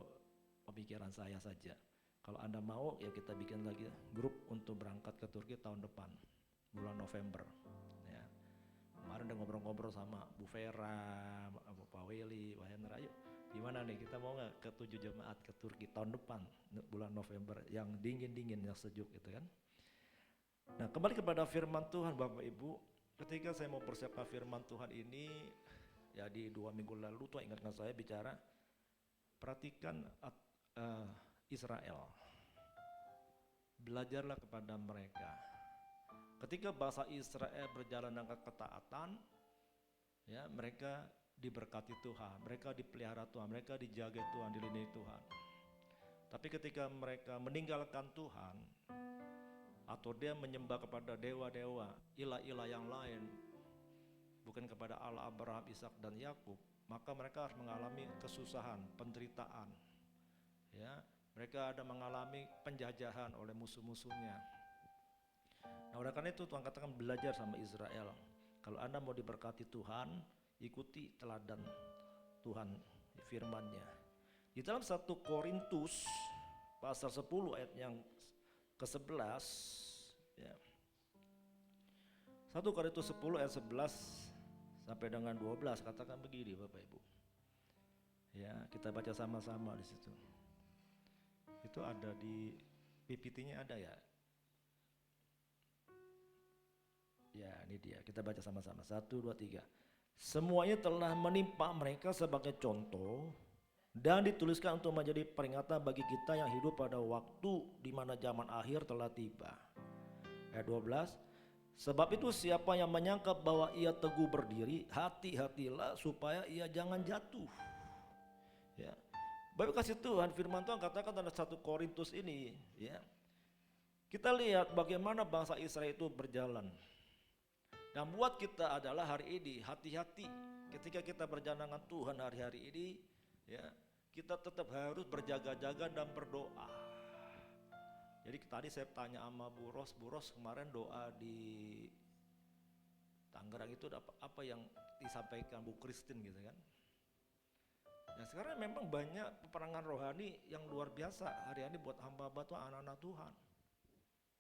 pemikiran saya saja. Kalau Anda mau ya kita bikin lagi grup untuk berangkat ke Turki tahun depan bulan November ya. Kemarin udah ngobrol-ngobrol sama Bu Vera, Pak Weli, Pak Hendra, ayo gimana nih kita mau nggak ke 7 jemaat ke Turki tahun depan bulan November yang dingin-dingin yang sejuk gitu kan. Nah kembali kepada firman Tuhan Bapak Ibu, ketika saya mau persiapkan firman Tuhan ini ya di 2 minggu lalu Tuhan ingatkan saya bicara perhatikan Israel, belajarlah kepada mereka. Ketika bangsa Israel berjalan dengan ketaatan, ya mereka diberkati Tuhan, mereka dipelihara Tuhan, mereka dijaga Tuhan, dilindungi Tuhan. Tapi ketika mereka meninggalkan Tuhan, atau dia menyembah kepada dewa-dewa, ilah-ilah yang lain, bukan kepada Allah Abraham, Ishak dan Yakub, maka mereka harus mengalami kesusahan, penderitaan. Ya, mereka ada mengalami penjajahan oleh musuh-musuhnya. Nah, oleh karena itu Tuhan katakan belajar sama Israel. Kalau Anda mau diberkati Tuhan, ikuti teladan Tuhan firman-Nya. Di dalam 1 Korintus pasal 10 ayat yang ke-11 ya. 1 Korintus 10 ayat 11 sampai dengan 12 katakan begini Bapak Ibu. Ya, kita baca sama-sama di situ. Itu ada di PPT-nya ada ya. Ya, ini dia. Kita baca sama-sama. 1 2 3. Semuanya telah menimpa mereka sebagai contoh dan dituliskan untuk menjadi peringatan bagi kita yang hidup pada waktu di mana zaman akhir telah tiba. Ayat 12. Sebab itu siapa yang menyangka bahwa ia teguh berdiri, hati-hatilah supaya ia jangan jatuh. Ya. Bapak kasih Tuhan, firman Tuhan katakan dalam 1 Korintus ini, ya. Kita lihat bagaimana bangsa Israel itu berjalan. Dan buat kita adalah hari ini hati-hati ketika kita berjalan dengan Tuhan hari-hari ini, ya. Kita tetap harus berjaga-jaga dan berdoa. Jadi tadi saya tanya sama Bu Ros kemarin doa di Tangerang itu apa yang disampaikan Bu Christine gitu kan. Nah sekarang memang banyak peperangan rohani yang luar biasa hari-hari buat hamba-hamba Tuhan, anak-anak Tuhan.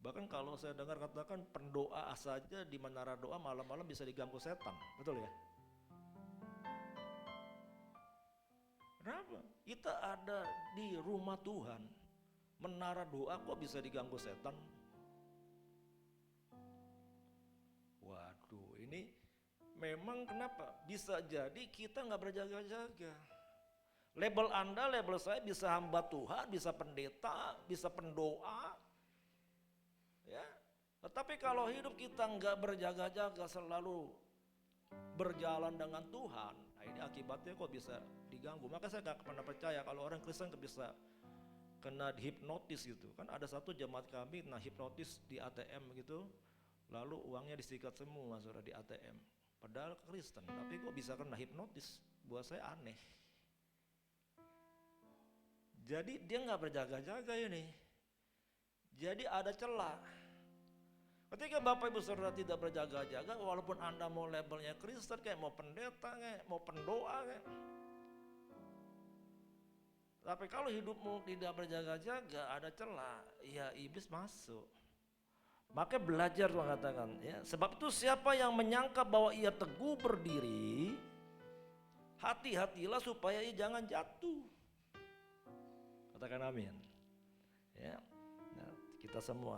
Bahkan kalau saya dengar katakan pendoa saja di menara doa malam-malam bisa diganggu setan, betul ya? Kenapa? Kita ada di rumah Tuhan, menara doa kok bisa diganggu setan? Waduh, ini memang kenapa? Bisa jadi kita nggak berjaga-jaga. Label Anda, label saya bisa hamba Tuhan, bisa pendeta, bisa pendoa. Ya, tetapi kalau hidup kita nggak berjaga-jaga selalu berjalan dengan Tuhan, nah ini akibatnya kok bisa diganggu. Maka saya nggak pernah percaya kalau orang Kristen bisa kena hipnotis gitu. Kan ada satu jemaat kami hipnotis di ATM gitu, lalu uangnya disikat semua saudara di ATM. Padahal Kristen, tapi kok bisa kena hipnotis? Buat saya aneh. Jadi dia nggak berjaga-jaga ini. Jadi ada celah. Ketika Bapak Ibu Saudara tidak berjaga-jaga, walaupun Anda mau labelnya Kristen kayak mau pendeta kayak mau pendoa kayak. Tapi kalau hidupmu tidak berjaga-jaga, ada celah, ya iblis masuk. Maka belajar mengatakan ya, sebab itu siapa yang menyangka bahwa ia teguh berdiri, hati-hatilah supaya ia jangan jatuh. Katakan amin. Ya. Nah, kita semua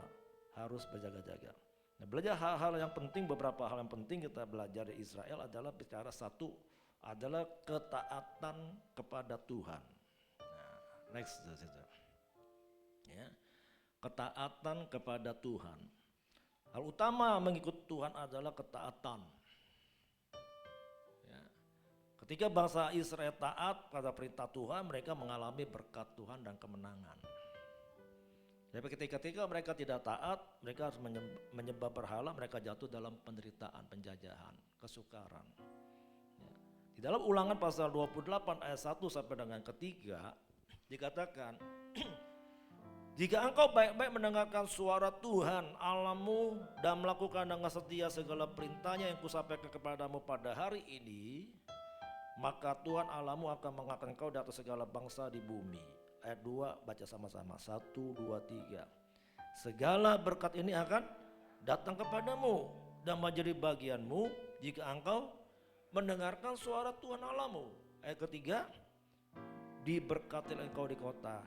harus berjaga-jaga. Nah, belajar hal-hal yang penting, beberapa hal yang penting kita belajar di Israel adalah bicara satu adalah ketaatan kepada Tuhan. Nah, next ya, ketaatan kepada Tuhan. Hal utama mengikut Tuhan adalah ketaatan. Ya. Ketika bangsa Israel taat pada perintah Tuhan, mereka mengalami berkat Tuhan dan kemenangan. Tapi ketika mereka tidak taat, mereka harus menyembah berhala, mereka jatuh dalam penderitaan, penjajahan, kesukaran. Ya. Di dalam Ulangan pasal 28 ayat 1 sampai dengan ketiga dikatakan, jika engkau baik-baik mendengarkan suara Tuhan Allahmu dan melakukan dengan setia segala perintahnya yang kusampaikan kepadamu pada hari ini, maka Tuhan Allahmu akan mengangkat engkau di atas segala bangsa di bumi. Ayat 2 baca sama-sama. 1, 2, 3. Segala berkat ini akan datang kepadamu dan menjadi bagianmu jika engkau mendengarkan suara Tuhan Allahmu. Ayat ketiga, diberkati engkau di kota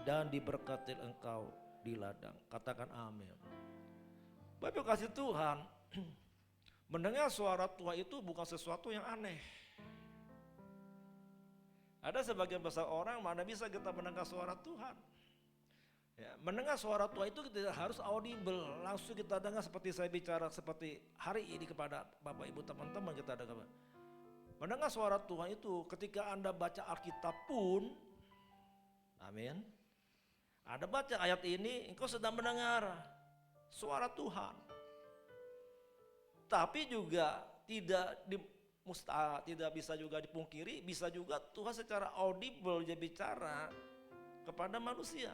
dan diberkati engkau di ladang. Katakan amin. Bapak kasih Tuhan, mendengar suara Tuhan itu bukan sesuatu yang aneh. Ada sebagian besar orang mana bisa kita mendengar suara Tuhan. Ya, mendengar suara Tuhan itu tidak harus audible, langsung kita dengar seperti saya bicara seperti hari ini kepada Bapak Ibu teman-teman kita dengar. Mendengar suara Tuhan itu ketika Anda baca Alkitab pun, amin. Anda baca ayat ini, engkau sedang mendengar suara Tuhan. Tapi juga tidak bisa juga dipungkiri, bisa juga Tuhan secara audible dia bicara kepada manusia.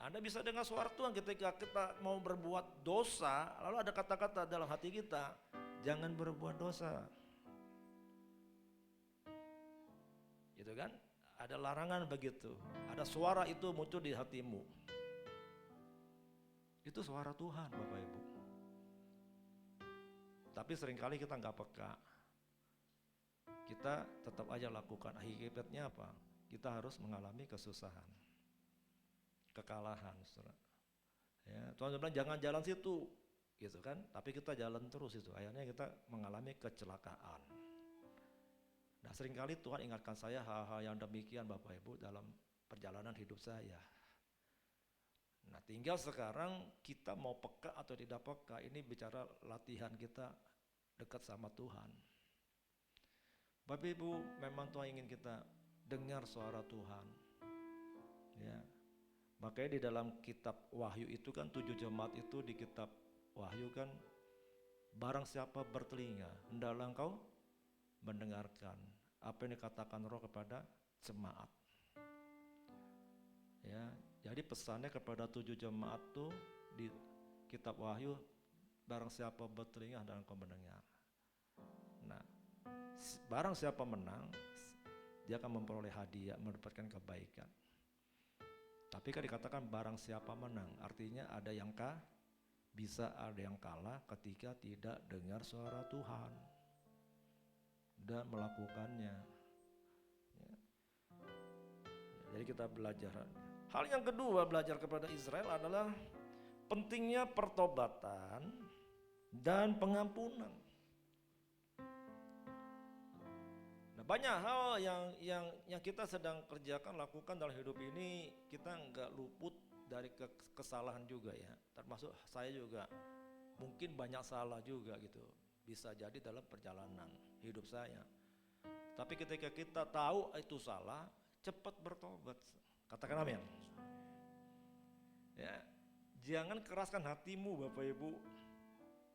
Anda bisa dengar suara Tuhan ketika kita mau berbuat dosa, lalu ada kata-kata dalam hati kita, jangan berbuat dosa. Gitu kan? Ada larangan begitu. Ada suara itu muncul di hatimu. Itu suara Tuhan, Bapak Ibu. Tapi seringkali kita nggak peka. Kita tetap aja lakukan. Akibatnya apa? Kita harus mengalami kesusahan, kekalahan, saudara. Ya, Tuhan bilang jangan jalan situ, gitu kan? Tapi kita jalan terus itu. Akhirnya kita mengalami kecelakaan. Nah, seringkali Tuhan ingatkan saya hal-hal yang demikian, Bapak Ibu, dalam perjalanan hidup saya. Nah, tinggal sekarang kita mau peka atau tidak peka, ini bicara latihan kita dekat sama Tuhan. Bapak Ibu, memang Tuhan ingin kita dengar suara Tuhan. Ya. Makanya di dalam kitab Wahyu itu kan 7 jemaat itu di kitab Wahyu kan, barang siapa bertelinga, hendaklah engkau mendengarkan apa yang dikatakan Roh kepada jemaat. Ya, jadi pesannya kepada 7 jemaat itu di kitab Wahyu, barang siapa bertelinga dan engkau mendengar. Nah, barang siapa menang, dia akan memperoleh hadiah, mendapatkan kebaikan. Tapi kan dikatakan barang siapa menang, artinya ada yang bisa ada yang kalah ketika tidak dengar suara Tuhan dan melakukannya. Ya. Jadi kita belajar. Hal yang kedua belajar kepada Israel adalah pentingnya pertobatan dan pengampunan. Nah, banyak hal yang kita sedang kerjakan, lakukan dalam hidup ini, kita nggak luput dari kesalahan juga ya. Termasuk saya juga mungkin banyak salah juga gitu. Bisa jadi dalam perjalanan hidup saya. Tapi ketika kita tahu itu salah, cepat bertobat. Katakan amin. Ya, jangan keraskan hatimu Bapak Ibu.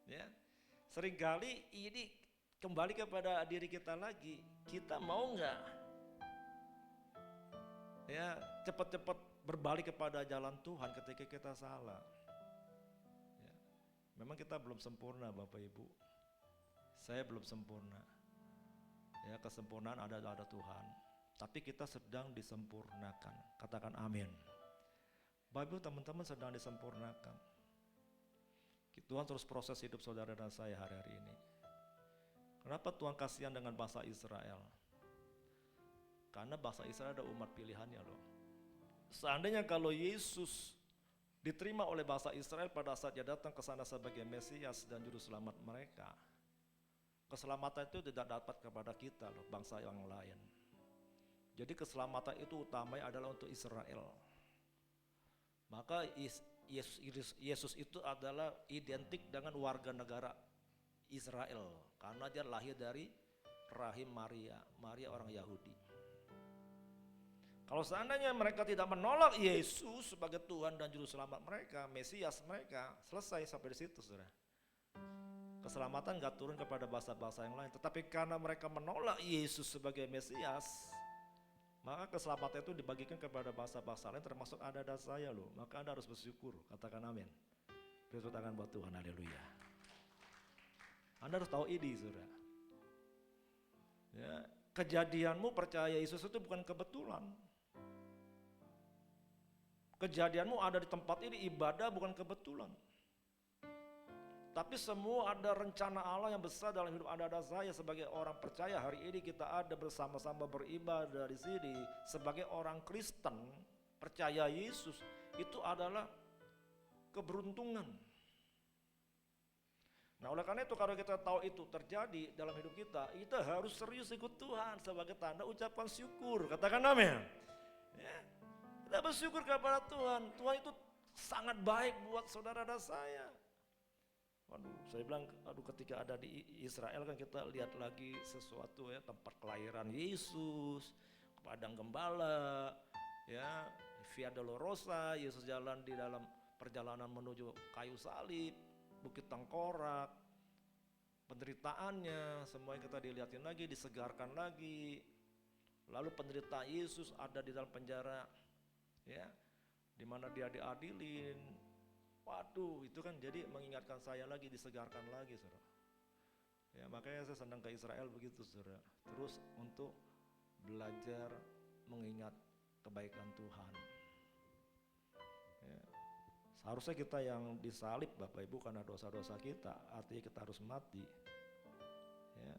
Ya, seringkali ini kembali kepada diri kita lagi. Kita mau nggak? Ya, cepat-cepat berbalik kepada jalan Tuhan ketika kita salah. Ya, memang kita belum sempurna Bapak Ibu. Saya belum sempurna. Ya, kesempurnaan ada Tuhan. Tapi kita sedang disempurnakan. Katakan amin. Bapak Ibu, teman-teman sedang disempurnakan. Tuhan terus proses hidup saudara dan saya hari-hari ini. Kenapa Tuhan kasihan dengan bangsa Israel? Karena bangsa Israel ada umat pilihannya loh. Seandainya kalau Yesus diterima oleh bangsa Israel pada saat dia datang ke sana sebagai Mesias dan Juru Selamat mereka, keselamatan itu tidak dapat kepada kita loh, bangsa yang lain. Jadi keselamatan itu utamanya adalah untuk Israel. Maka Yesus itu adalah identik dengan warga negara Israel karena dia lahir dari rahim Maria orang Yahudi. Kalau seandainya mereka tidak menolak Yesus sebagai Tuhan dan Juru Selamat mereka, Mesias mereka, selesai sampai di situ, saudara. Keselamatan gak turun kepada bangsa-bangsa yang lain. Tetapi karena mereka menolak Yesus sebagai Mesias, maka keselamatan itu dibagikan kepada bangsa-bangsa lain, termasuk Anda dan saya loh. Maka Anda harus bersyukur, katakan amin. Beri tepuk tangan buat Tuhan, haleluya. Anda harus tahu ini, saudara. Ya, kejadianmu percaya Yesus itu bukan kebetulan. Kejadianmu ada di tempat ini, ibadah bukan kebetulan. Tapi semua ada rencana Allah yang besar dalam hidup Anda dan saya sebagai orang percaya. Hari ini kita ada bersama-sama beribadah di sini sebagai orang Kristen percaya Yesus, itu adalah keberuntungan. Nah, oleh karena itu kalau kita tahu itu terjadi dalam hidup kita harus serius ikut Tuhan sebagai tanda ucapan syukur. Katakan amin. Ya, kita bersyukur kepada Tuhan. Tuhan itu sangat baik buat saudara dan saya. Waduh, saya bilang, ketika ada di Israel kan kita lihat lagi sesuatu ya, tempat kelahiran Yesus, padang gembala, ya, Via Dolorosa, Yesus jalan di dalam perjalanan menuju kayu salib, Bukit Tengkorak, penderitaannya, semuanya kita dilihatin lagi, disegarkan lagi. Lalu penderitaan Yesus ada di dalam penjara, ya, di mana dia diadilin. Waduh, itu kan jadi mengingatkan saya lagi, disegarkan lagi, saudara. Ya, makanya saya senang ke Israel begitu, saudara. Terus untuk belajar mengingat kebaikan Tuhan. Ya. Seharusnya kita yang disalib Bapak Ibu karena dosa-dosa kita, artinya kita harus mati. Ya.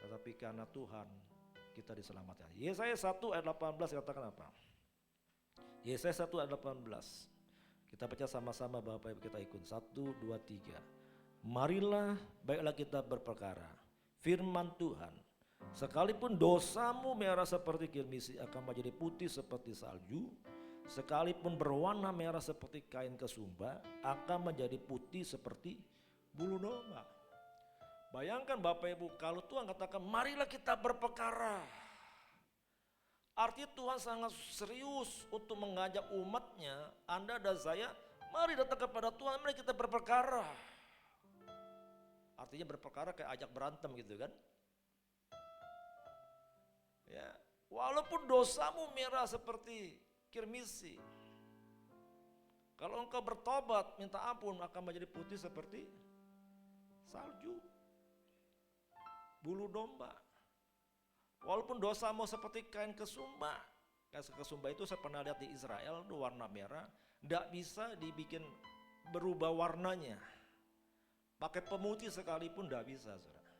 Tetapi karena Tuhan kita diselamatkan. Yesaya 1 ayat 18 katakan apa? Yesaya 1 ayat 18. Kita baca sama-sama Bapak Ibu, kita ikut. 1, 2, 3. Marilah baiklah kita berperkara. Firman Tuhan. Sekalipun dosamu merah seperti kirmisi akan menjadi putih seperti salju. Sekalipun berwarna merah seperti kain kesumba akan menjadi putih seperti bulu domba. Bayangkan Bapak Ibu, kalau Tuhan katakan marilah kita berperkara. Artinya Tuhan sangat serius untuk mengajak umatnya, Anda dan saya, mari datang kepada Tuhan, mari kita berperkara. Artinya berperkara kayak ajak berantem gitu kan. Ya, walaupun dosamu merah seperti kirmisi, kalau engkau bertobat, minta ampun akan menjadi putih seperti salju, bulu domba. Walaupun dosamu seperti kain kesumba. Kain kesumba itu saya pernah lihat di Israel, itu warna merah, tidak bisa dibikin berubah warnanya. Pakai pemutih sekalipun tidak bisa, saudara.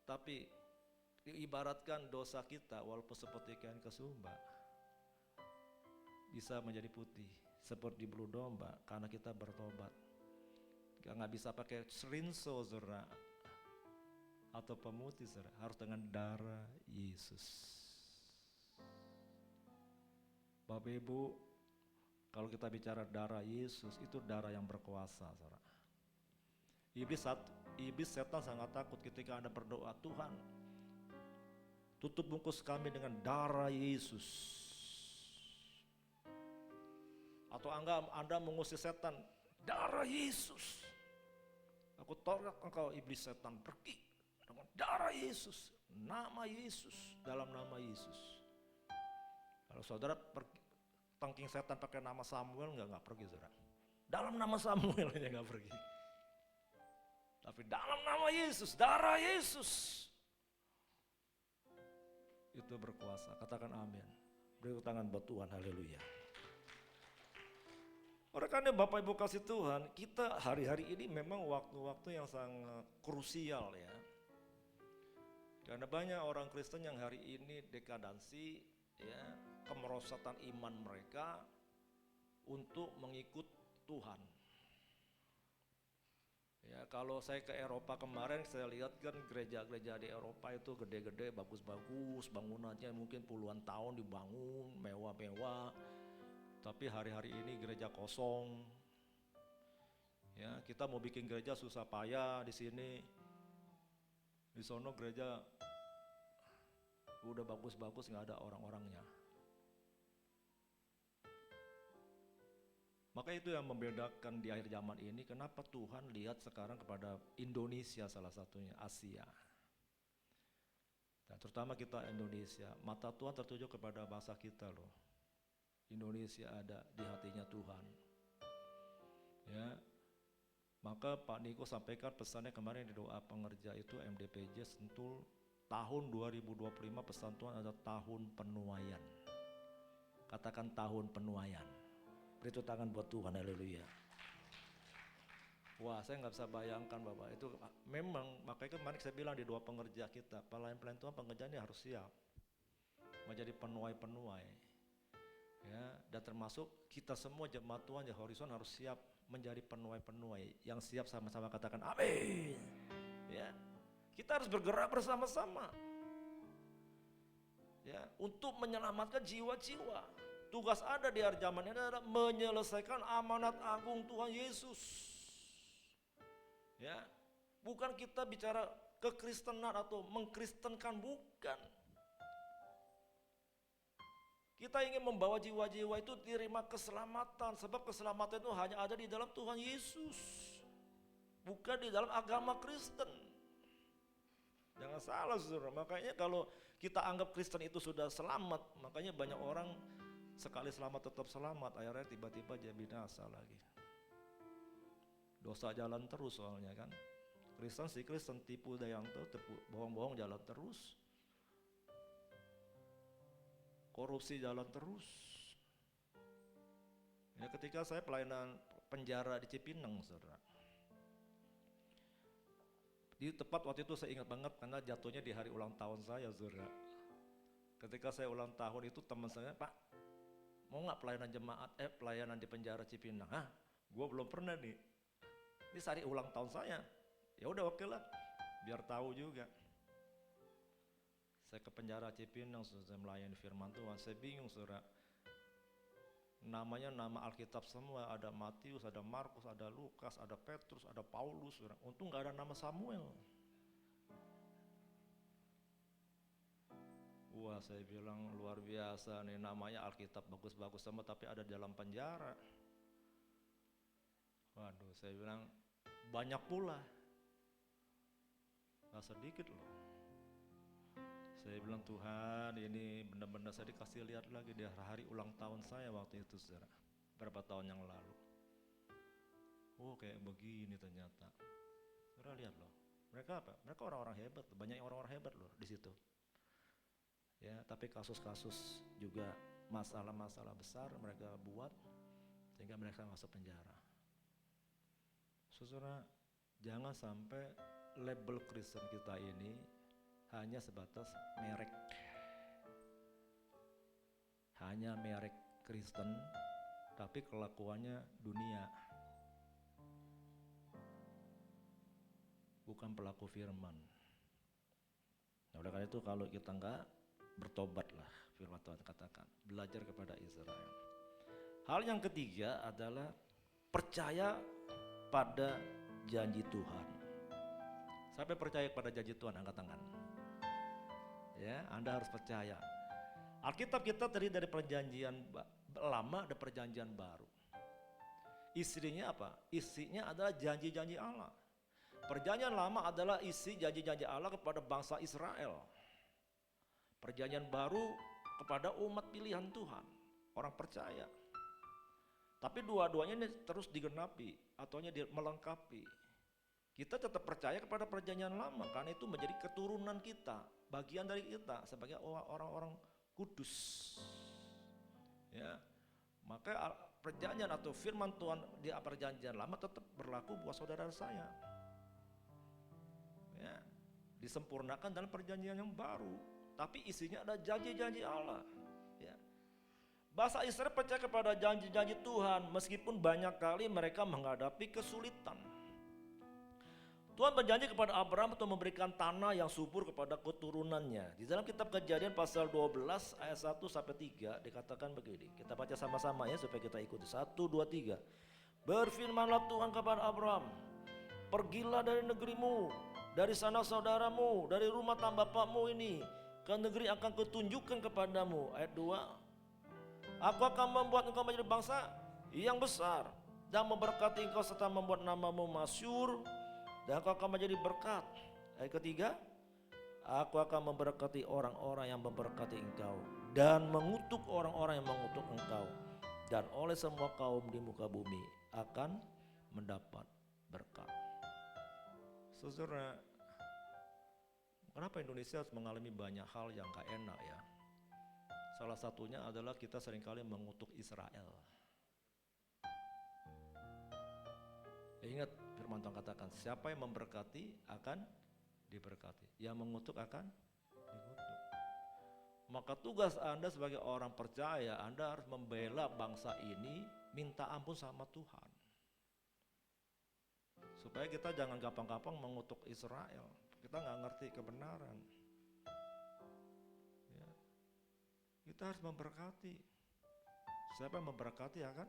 Tapi diibaratkan dosa kita walaupun seperti kain kesumba bisa menjadi putih seperti bulu domba karena kita bertobat. Nggak bisa pakai rinso, saudara, atau pemutih, saudara, harus dengan darah Yesus. Bapak Ibu, kalau kita bicara darah Yesus, itu darah yang berkuasa, saudara. Iblis setan sangat takut ketika Anda berdoa, Tuhan, tutup bungkus kami dengan darah Yesus. Atau Anda mengusir setan, darah Yesus. Aku tolak engkau iblis setan, pergi. Dengan darah Yesus, nama Yesus, dalam nama Yesus. Kalau saudara tangking setan pakai nama Samuel nggak pergi, saudara. Dalam nama Samuel aja nggak pergi. Tapi dalam nama Yesus, darah Yesus itu berkuasa. Katakan amin. Beri tangan buat Tuhan, haleluya. Oleh karena Bapak Ibu kasih Tuhan, kita hari-hari ini memang waktu-waktu yang sangat krusial ya. Karena banyak orang Kristen yang hari ini dekadansi, ya, kemerosotan iman mereka untuk mengikut Tuhan. Ya, kalau saya ke Eropa kemarin, saya lihat kan gereja-gereja di Eropa itu gede-gede, bagus-bagus, bangunannya mungkin puluhan tahun dibangun, mewah-mewah. Tapi hari-hari ini gereja kosong. Ya, kita mau bikin gereja susah payah di sini. Di sono gereja udah bagus-bagus, nggak ada orang-orangnya. Maka itu yang membedakan di akhir zaman ini, kenapa Tuhan lihat sekarang kepada Indonesia salah satunya, Asia. Dan terutama kita Indonesia, mata Tuhan tertuju kepada bangsa kita loh. Indonesia ada di hatinya Tuhan. Ya, Maka Pak Niko sampaikan pesannya kemarin di doa pengerja itu MDPJ Sentul, tahun 2025 pesan Tuhan adalah tahun penuaian. Katakan tahun penuaian. Beri tepuk tangan buat Tuhan, haleluya. Wah, saya nggak bisa bayangkan Bapak, itu memang makanya kemarin saya bilang di doa pengerja kita, pelayan-pelayan Tuhan pengerja ini harus siap menjadi penuai-penuai. Ya, dan termasuk kita semua jemaat Tuhan ya Horizon harus siap menjadi penuai-penuai yang siap, sama-sama katakan amin. Ya, kita harus bergerak bersama-sama. Ya, untuk menyelamatkan jiwa-jiwa. Tugas ada di akhir zaman ini adalah menyelesaikan amanat agung Tuhan Yesus. Ya, bukan kita bicara kekristenan atau mengkristenkan, bukan. Kita ingin membawa jiwa-jiwa itu terima keselamatan, sebab keselamatan itu hanya ada di dalam Tuhan Yesus, bukan di dalam agama Kristen. Jangan salah saudara, makanya kalau kita anggap Kristen itu sudah selamat, makanya banyak orang sekali selamat tetap selamat, akhirnya tiba-tiba jadi binasa lagi. Dosa jalan terus soalnya kan. Kristen si Kristen tipu daya yang tipu, bohong-bohong jalan terus. Korupsi jalan terus. Ya, ketika saya pelayanan penjara di Cipinang, saudara. Di tepat waktu itu saya ingat banget karena jatuhnya di hari ulang tahun saya, saudara. Ketika saya ulang tahun itu teman saya, Pak, mau nggak pelayanan jemaat, pelayanan di penjara Cipinang? Hah, gue belum pernah nih. Ini hari ulang tahun saya. Ya udah oke lah, biar tahu juga. Saya ke penjara Cipinang, saya melayani firman Tuhan, saya bingung saudara. Namanya nama Alkitab semua, ada Matius, ada Markus, ada Lukas, ada Petrus, ada Paulus, saudara. Untung gak ada nama Samuel. Wah, saya bilang luar biasa nih, namanya Alkitab bagus-bagus sama tapi ada di dalam penjara. Waduh, saya bilang banyak pula. Gak sedikit loh. Saya bilang Tuhan ini benar-benar saya dikasih lihat lagi di hari ulang tahun saya waktu itu saudara, berapa tahun yang lalu. Oh kayak begini ternyata. Saudara lihat loh, mereka apa? Mereka orang-orang hebat, banyak orang-orang hebat loh di situ. Ya, tapi kasus-kasus juga masalah-masalah besar mereka buat sehingga mereka masuk penjara. Saudara, jangan sampai label Kristen kita ini hanya sebatas merek. Hanya merek Kristen, tapi kelakuannya dunia. Bukan pelaku firman. Nah, oleh karena itu kalau kita enggak, bertobatlah, firman Tuhan katakan. Belajar kepada Israel. Hal yang ketiga adalah percaya pada janji Tuhan. Sampai percaya pada janji Tuhan, angkat tangan. Ya, Anda harus percaya. Alkitab kita terdiri dari perjanjian lama dan perjanjian baru. Isinya apa? Isinya adalah janji-janji Allah. Perjanjian lama adalah isi janji-janji Allah kepada bangsa Israel. Perjanjian baru kepada umat pilihan Tuhan, orang percaya. Tapi dua-duanya ini terus digenapi atau melengkapi. Kita tetap percaya kepada perjanjian lama karena itu menjadi keturunan kita, bagian dari kita sebagai orang-orang kudus. Ya. Maka perjanjian atau firman Tuhan di perjanjian lama tetap berlaku buat saudara saya. Ya. Disempurnakan dalam perjanjian yang baru, tapi isinya ada janji-janji Allah. Ya. Bangsa Israel percaya kepada janji-janji Tuhan meskipun banyak kali mereka menghadapi kesulitan. Tuhan berjanji kepada Abraham untuk memberikan tanah yang subur kepada keturunannya. Di dalam kitab Kejadian pasal 12 ayat 1 sampai 3 dikatakan begini. Kita baca sama-sama ya supaya kita ikuti. 1, 2, 3. Berfirmanlah Tuhan kepada Abraham, pergilah dari negerimu, dari sanak saudaramu, dari rumah tangga bapakmu ini, ke negeri akan kutunjukkan kepadamu. Ayat 2. Aku akan membuat engkau menjadi bangsa yang besar dan memberkati engkau serta membuat namamu masyhur. Dan aku akan menjadi berkat. Ayat ketiga, aku akan memberkati orang-orang yang memberkati engkau dan mengutuk orang-orang yang mengutuk engkau. Dan oleh semua kaum di muka bumi akan mendapat berkat. Saudara, kenapa Indonesia harus mengalami banyak hal yang gak enak ya? Salah satunya adalah kita seringkali mengutuk Israel. Ingat firman Tuhan katakan, siapa yang memberkati akan diberkati, yang mengutuk akan dikutuk. Maka tugas Anda sebagai orang percaya, Anda harus membela bangsa ini, minta ampun sama Tuhan. Supaya kita jangan gampang-gampang mengutuk Israel. Kita nggak ngerti kebenaran. Ya. Kita harus memberkati. Siapa yang memberkati akan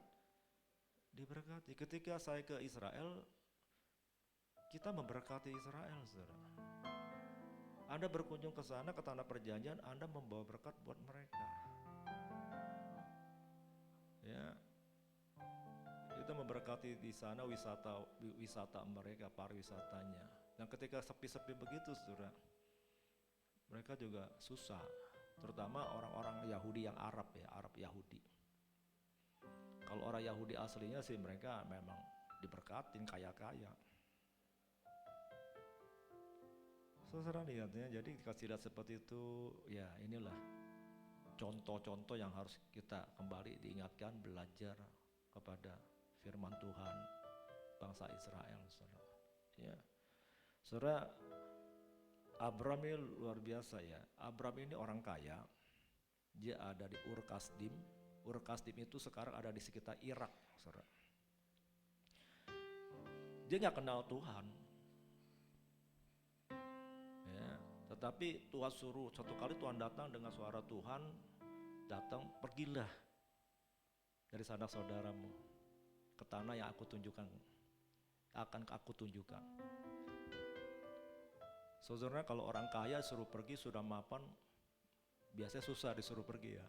diberkati. Ketika saya ke Israel, kita memberkati Israel, saudara. Anda berkunjung ke sana, ke tanah perjanjian, Anda membawa berkat buat mereka. Ya, kita memberkati di sana wisata mereka, pariwisatanya. Dan ketika sepi-sepi begitu, saudara, mereka juga susah. Terutama orang-orang Yahudi yang Arab ya, Arab Yahudi. Kalau orang Yahudi aslinya sih mereka memang diberkatin kaya-kaya. Saudara lihat ya, jadi dikasih lihat seperti itu, ya inilah contoh-contoh yang harus kita kembali diingatkan, belajar kepada firman Tuhan bangsa Israel, saudara. Ya, saudara, Abram ini luar biasa ya. Abram ini orang kaya, dia ada di Ur Kasdim. Ur Kasdim itu sekarang ada di sekitar Irak, saudara. Dia nggak kenal Tuhan. Ya, tetapi Tuhan suruh, satu kali Tuhan datang dengan suara Tuhan, datang, pergilah dari sanak saudaramu ke tanah yang aku tunjukkan, akan aku tunjukkan. Saudara, kalau orang kaya suruh pergi sudah mapan, biasanya susah disuruh pergi ya.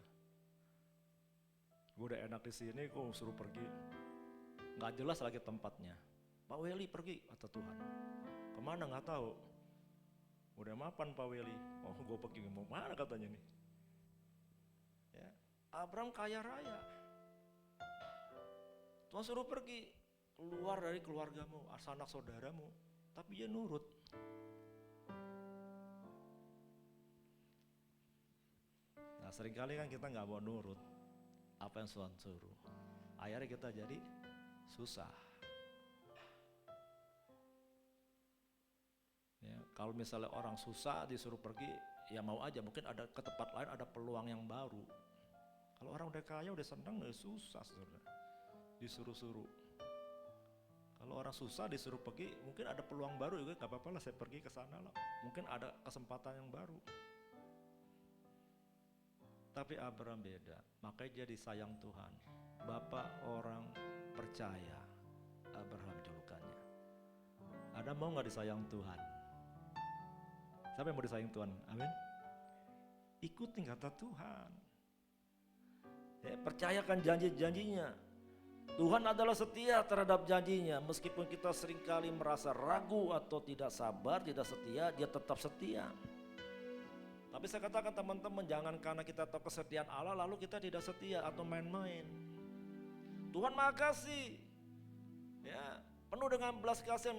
Gue udah enak di sini, kok suruh pergi, nggak jelas lagi tempatnya. Pak Weli pergi, kata Tuhan. Kemana nggak tahu. Udah mapan Pak Weli, oh gue pergi mau mana katanya nih. Ya, Abram kaya raya. Tuhan suruh pergi, keluar dari keluargamu, sanak saudaramu, tapi dia nurut. Nah seringkali kan kita nggak mau nurut apa yang Tuhan suruh. Akhirnya kita jadi susah. Ya, kalau misalnya orang susah disuruh pergi, ya mau aja, mungkin ada ke tempat lain ada peluang yang baru. Kalau orang udah kaya udah senang, ya susah saudara, disuruh-suruh. Kalau orang susah disuruh pergi, mungkin ada peluang baru juga, gak apa-apa lah saya pergi ke sana lah, mungkin ada kesempatan yang baru. Tapi Abraham beda, makanya dia disayang Tuhan. Bapak orang percaya, Abraham julukannya. Ada mau gak disayang Tuhan? Siapa yang mau disayang Tuhan? Amin. Ikuti kata Tuhan. Ya, percayakan janji-janjinya. Tuhan adalah setia terhadap janjinya. Meskipun kita seringkali merasa ragu atau tidak sabar, tidak setia, dia tetap setia. Tapi saya katakan teman-teman, jangan karena kita tahu kesetiaan Allah lalu kita tidak setia atau main-main. Tuhan Maha Kasih, ya, penuh dengan belas kasihan,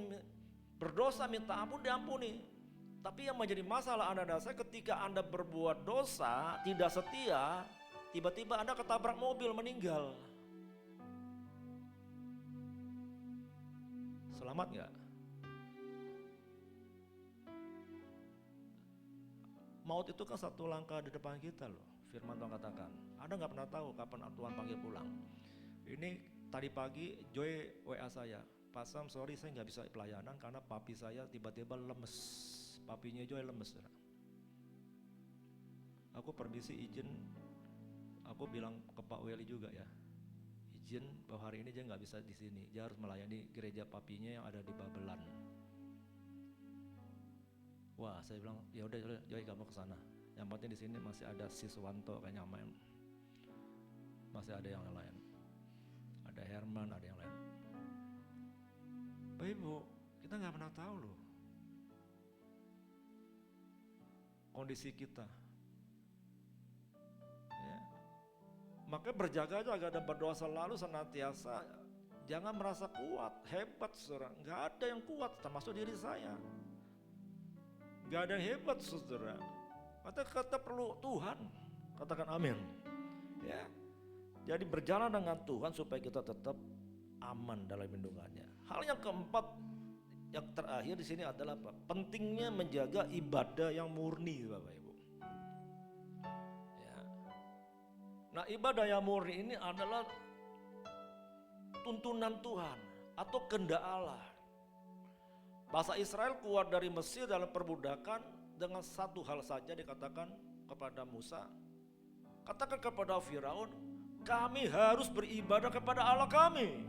berdosa minta ampun diampuni. Tapi yang menjadi masalah Anda dan saya, ketika Anda berbuat dosa, tidak setia, tiba-tiba Anda ketabrak mobil meninggal. Selamat gak? Maut itu kan satu langkah di depan kita loh. Firman Tuhan katakan, Anda gak pernah tahu kapan Tuhan panggil pulang. Ini tadi pagi Joy WA saya, Pak Sam sorry saya gak bisa pelayanan karena papi saya tiba-tiba lemes. Papinya Joy lemes. Aku permisi izin, aku bilang ke Pak Weli juga ya, izin bahwa hari ini dia nggak bisa di sini, dia harus melayani gereja papinya yang ada di Babelan. Wah, saya bilang ya udah Joy kamu ke sana. Yang penting di sini masih ada Siswanto kayaknya main, masih ada yang lain, ada Herman, ada yang lain. Bapak Ibu, kita nggak pernah tahu loh kondisi kita. Ya. Maka berjaga-jaga dan berdoa selalu senantiasa, Jangan merasa kuat, hebat saudara. Nggak ada yang kuat, termasuk diri saya. Nggak ada yang hebat saudara. Kita perlu Tuhan. Katakan amin. Ya. Jadi berjalan dengan Tuhan supaya kita tetap aman dalam lindungannya. Hal yang keempat, yang terakhir di sini adalah apa? Pentingnya menjaga ibadah yang murni, Bapak Ibu. Ya. Nah, ibadah yang murni ini adalah tuntunan Tuhan atau kehendak Allah. Bangsa Israel keluar dari Mesir dalam perbudakan dengan satu hal saja dikatakan kepada Musa. Katakan kepada Firaun, kami harus beribadah kepada Allah kami.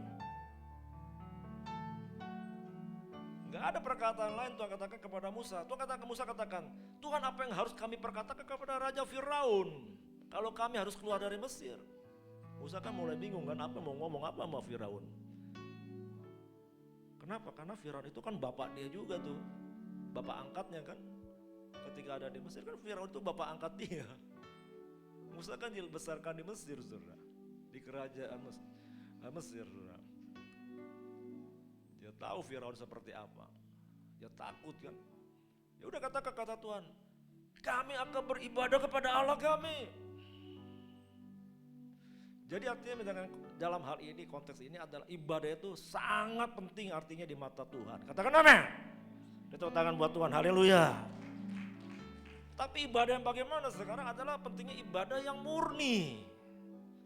Enggak ada perkataan lain Tuhan katakan kepada Musa. Musa katakan, Tuhan apa yang harus kami perkatakan kepada Raja Firaun kalau kami harus keluar dari Mesir? Musa kan mulai bingung kan, apa mau ngomong apa sama Firaun. Kenapa? Karena Firaun itu kan bapak dia juga tuh, bapak angkatnya kan. Ketika ada di Mesir kan Firaun itu bapak angkat dia. Musa kan dibesarkan di Mesir, saudara, di kerajaan Mesir, saudara. Dia tahu Firaun seperti apa, dia takut kan. Ya udah kata Tuhan, kami akan beribadah kepada Allah kami. Jadi artinya dalam hal ini, konteks ini adalah ibadah itu sangat penting artinya di mata Tuhan. Katakan amin. Tepuk tangan buat Tuhan, haleluya. Tapi ibadah yang bagaimana sekarang adalah pentingnya ibadah yang murni.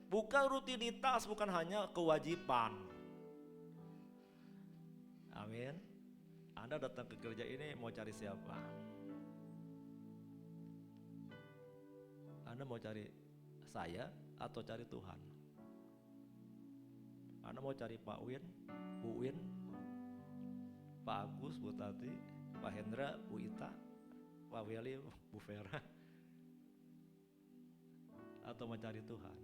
Bukan rutinitas, bukan hanya kewajiban. Amin. Anda datang ke gereja ini mau cari siapa? Anda mau cari saya atau cari Tuhan? Anda mau cari Pak Win, Bu Win, Pak Agus, Bu Tati, Pak Hendra, Bu Ita, Pak Weli, Bu Vera, atau mau cari Tuhan?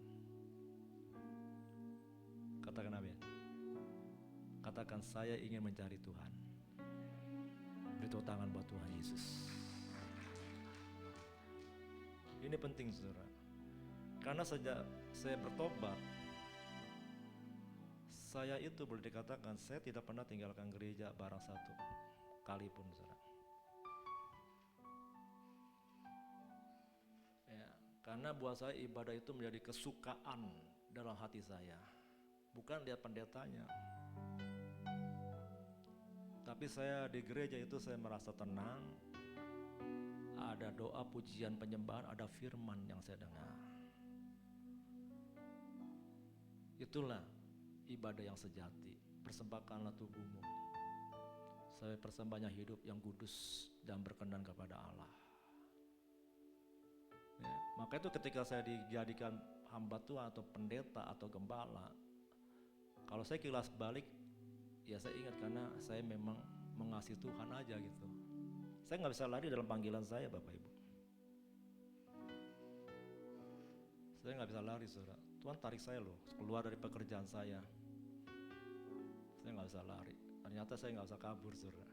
Katakan amin. Katakan saya ingin mencari Tuhan. Beri tepuk tangan buat Tuhan Yesus. Ini penting saudara. Karena sejak saya bertobat, saya itu boleh dikatakan saya tidak pernah tinggalkan gereja barang satu kali pun saudara. Ya, karena buat saya ibadah itu menjadi kesukaan dalam hati saya. Bukan lihat pendetanya. Tapi saya di gereja itu saya merasa tenang. Ada doa, pujian, penyembahan, ada firman yang saya dengar. Itulah ibadah yang sejati. Persembahkanlah tubuhmu. Saya persembahnya hidup yang kudus dan berkenan kepada Allah. Ya, maka itu ketika saya dijadikan hamba Tuhan atau pendeta atau gembala, kalau saya kilas balik, ya saya ingat karena saya memang mengasihi Tuhan aja gitu. Saya nggak bisa lari dalam panggilan saya, Bapak Ibu. Saya nggak bisa lari, saudara. Tuhan tarik saya loh, keluar dari pekerjaan saya. Saya nggak bisa lari. Ternyata saya nggak usah kabur, saudara.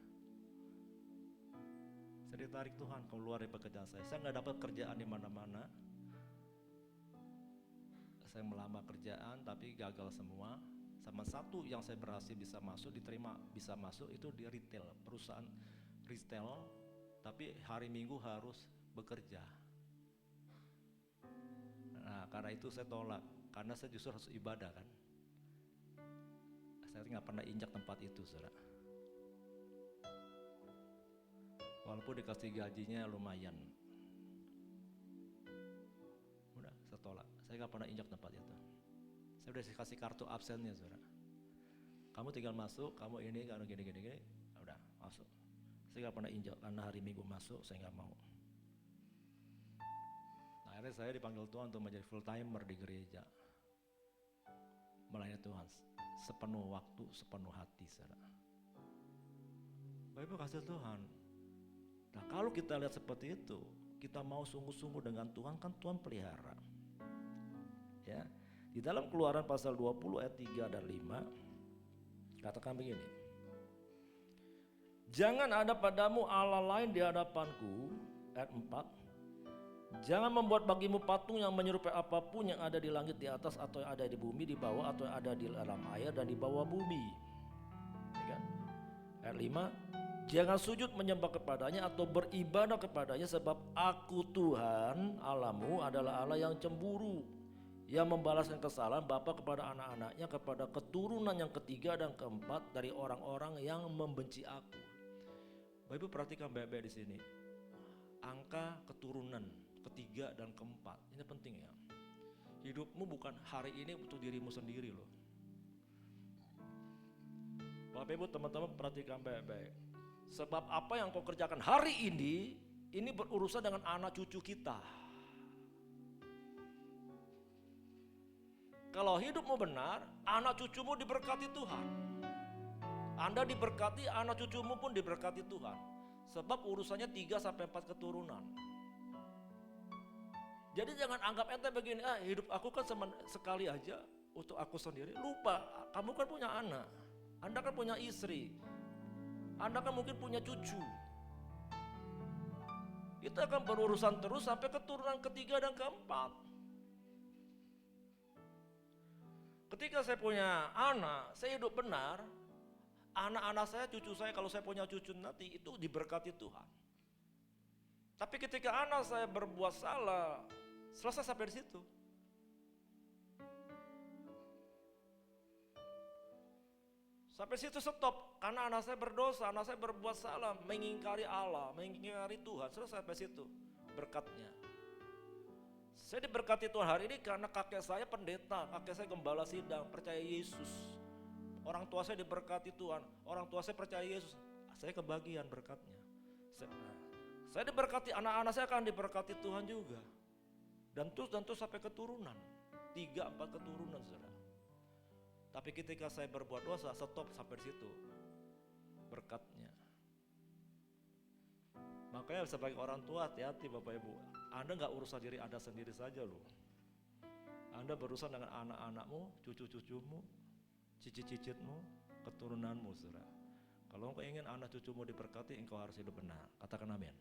Saya ditarik Tuhan keluar dari pekerjaan saya. Saya nggak dapat kerjaan di mana-mana. Saya melamar kerjaan tapi gagal semua. Sama satu yang saya berhasil bisa masuk, diterima bisa masuk itu di retail, perusahaan retail, tapi hari Minggu harus bekerja. Nah, karena itu saya tolak, karena saya justru harus ibadah kan. Saya nggak pernah injak tempat itu, saudara. Walaupun dikasih gajinya lumayan, udah saya tolak. Saya nggak pernah injak tempat itu. Saya udah kasih kartu absennya, saudara. Kamu tinggal masuk, kamu ini, karena gini, udah masuk. Saya nggak pernah injak karena hari Minggu masuk, saya nggak mau. Nah, akhirnya saya dipanggil Tuhan untuk menjadi full timer di gereja, melayani Tuhan sepenuh waktu, sepenuh hati, saudara. Bapak kasih Tuhan. Nah, kalau kita lihat seperti itu, kita mau sungguh-sungguh dengan Tuhan, kan Tuhan pelihara. Ya. Di dalam Keluaran pasal 20 ayat 3 dan 5 katakan begini. Jangan ada padamu Allah lain di hadapanku, ayat 4. Jangan membuat bagimu patung yang menyerupai apapun yang ada di langit di atas, atau yang ada di bumi di bawah, atau yang ada di dalam air dan di bawah bumi. Ya kan? Ayat 5, jangan sujud menyembah kepadanya atau beribadah kepadanya, sebab aku Tuhan Allahmu adalah Allah yang cemburu, yang membalaskan kesalahan bapa kepada anak-anaknya, kepada keturunan yang ketiga dan keempat dari orang-orang yang membenci aku. Bapak Ibu perhatikan baik-baik di sini. Angka keturunan ketiga dan keempat, ini penting ya. Hidupmu bukan hari ini untuk dirimu sendiri loh. Bapak Ibu teman-teman perhatikan baik-baik. Sebab apa yang kau kerjakan hari ini berurusan dengan anak cucu kita. Kalau hidupmu benar, anak cucumu diberkati Tuhan. Anda diberkati, anak cucumu pun diberkati Tuhan. Sebab urusannya 3-4 keturunan. Jadi jangan anggap ente begini, hidup aku kan sekali aja untuk aku sendiri. Lupa, kamu kan punya anak, Anda kan punya istri, Anda kan mungkin punya cucu. Itu akan berurusan terus sampai keturunan ketiga dan keempat. Ketika saya punya anak, saya hidup benar, anak-anak saya, cucu saya, kalau saya punya cucu nanti itu diberkati Tuhan. Tapi ketika anak saya berbuat salah, selesai sampai di situ. Sampai situ stop, karena anak saya berdosa, anak saya berbuat salah, mengingkari Allah, mengingkari Tuhan, selesai sampai situ berkatnya. Saya diberkati Tuhan hari ini karena kakek saya pendeta, kakek saya gembala sidang, percaya Yesus. Orang tua saya diberkati Tuhan, orang tua saya percaya Yesus, saya kebagian berkatnya. Saya diberkati, anak-anak saya akan diberkati Tuhan juga. Dan terus sampai keturunan, 3-4 keturunan saudara. Tapi ketika saya berbuat dosa, stop sampai situ berkatnya. Makanya sebagai orang tua hati-hati Bapak Ibu. Anda gak urusan diri Anda sendiri saja loh. Anda berurusan dengan anak-anakmu, cucu-cucumu, cicit-cicitmu, keturunanmu saudara. Kalau engkau ingin anak cucumu diberkati, engkau harus hidup benar. Katakan amin.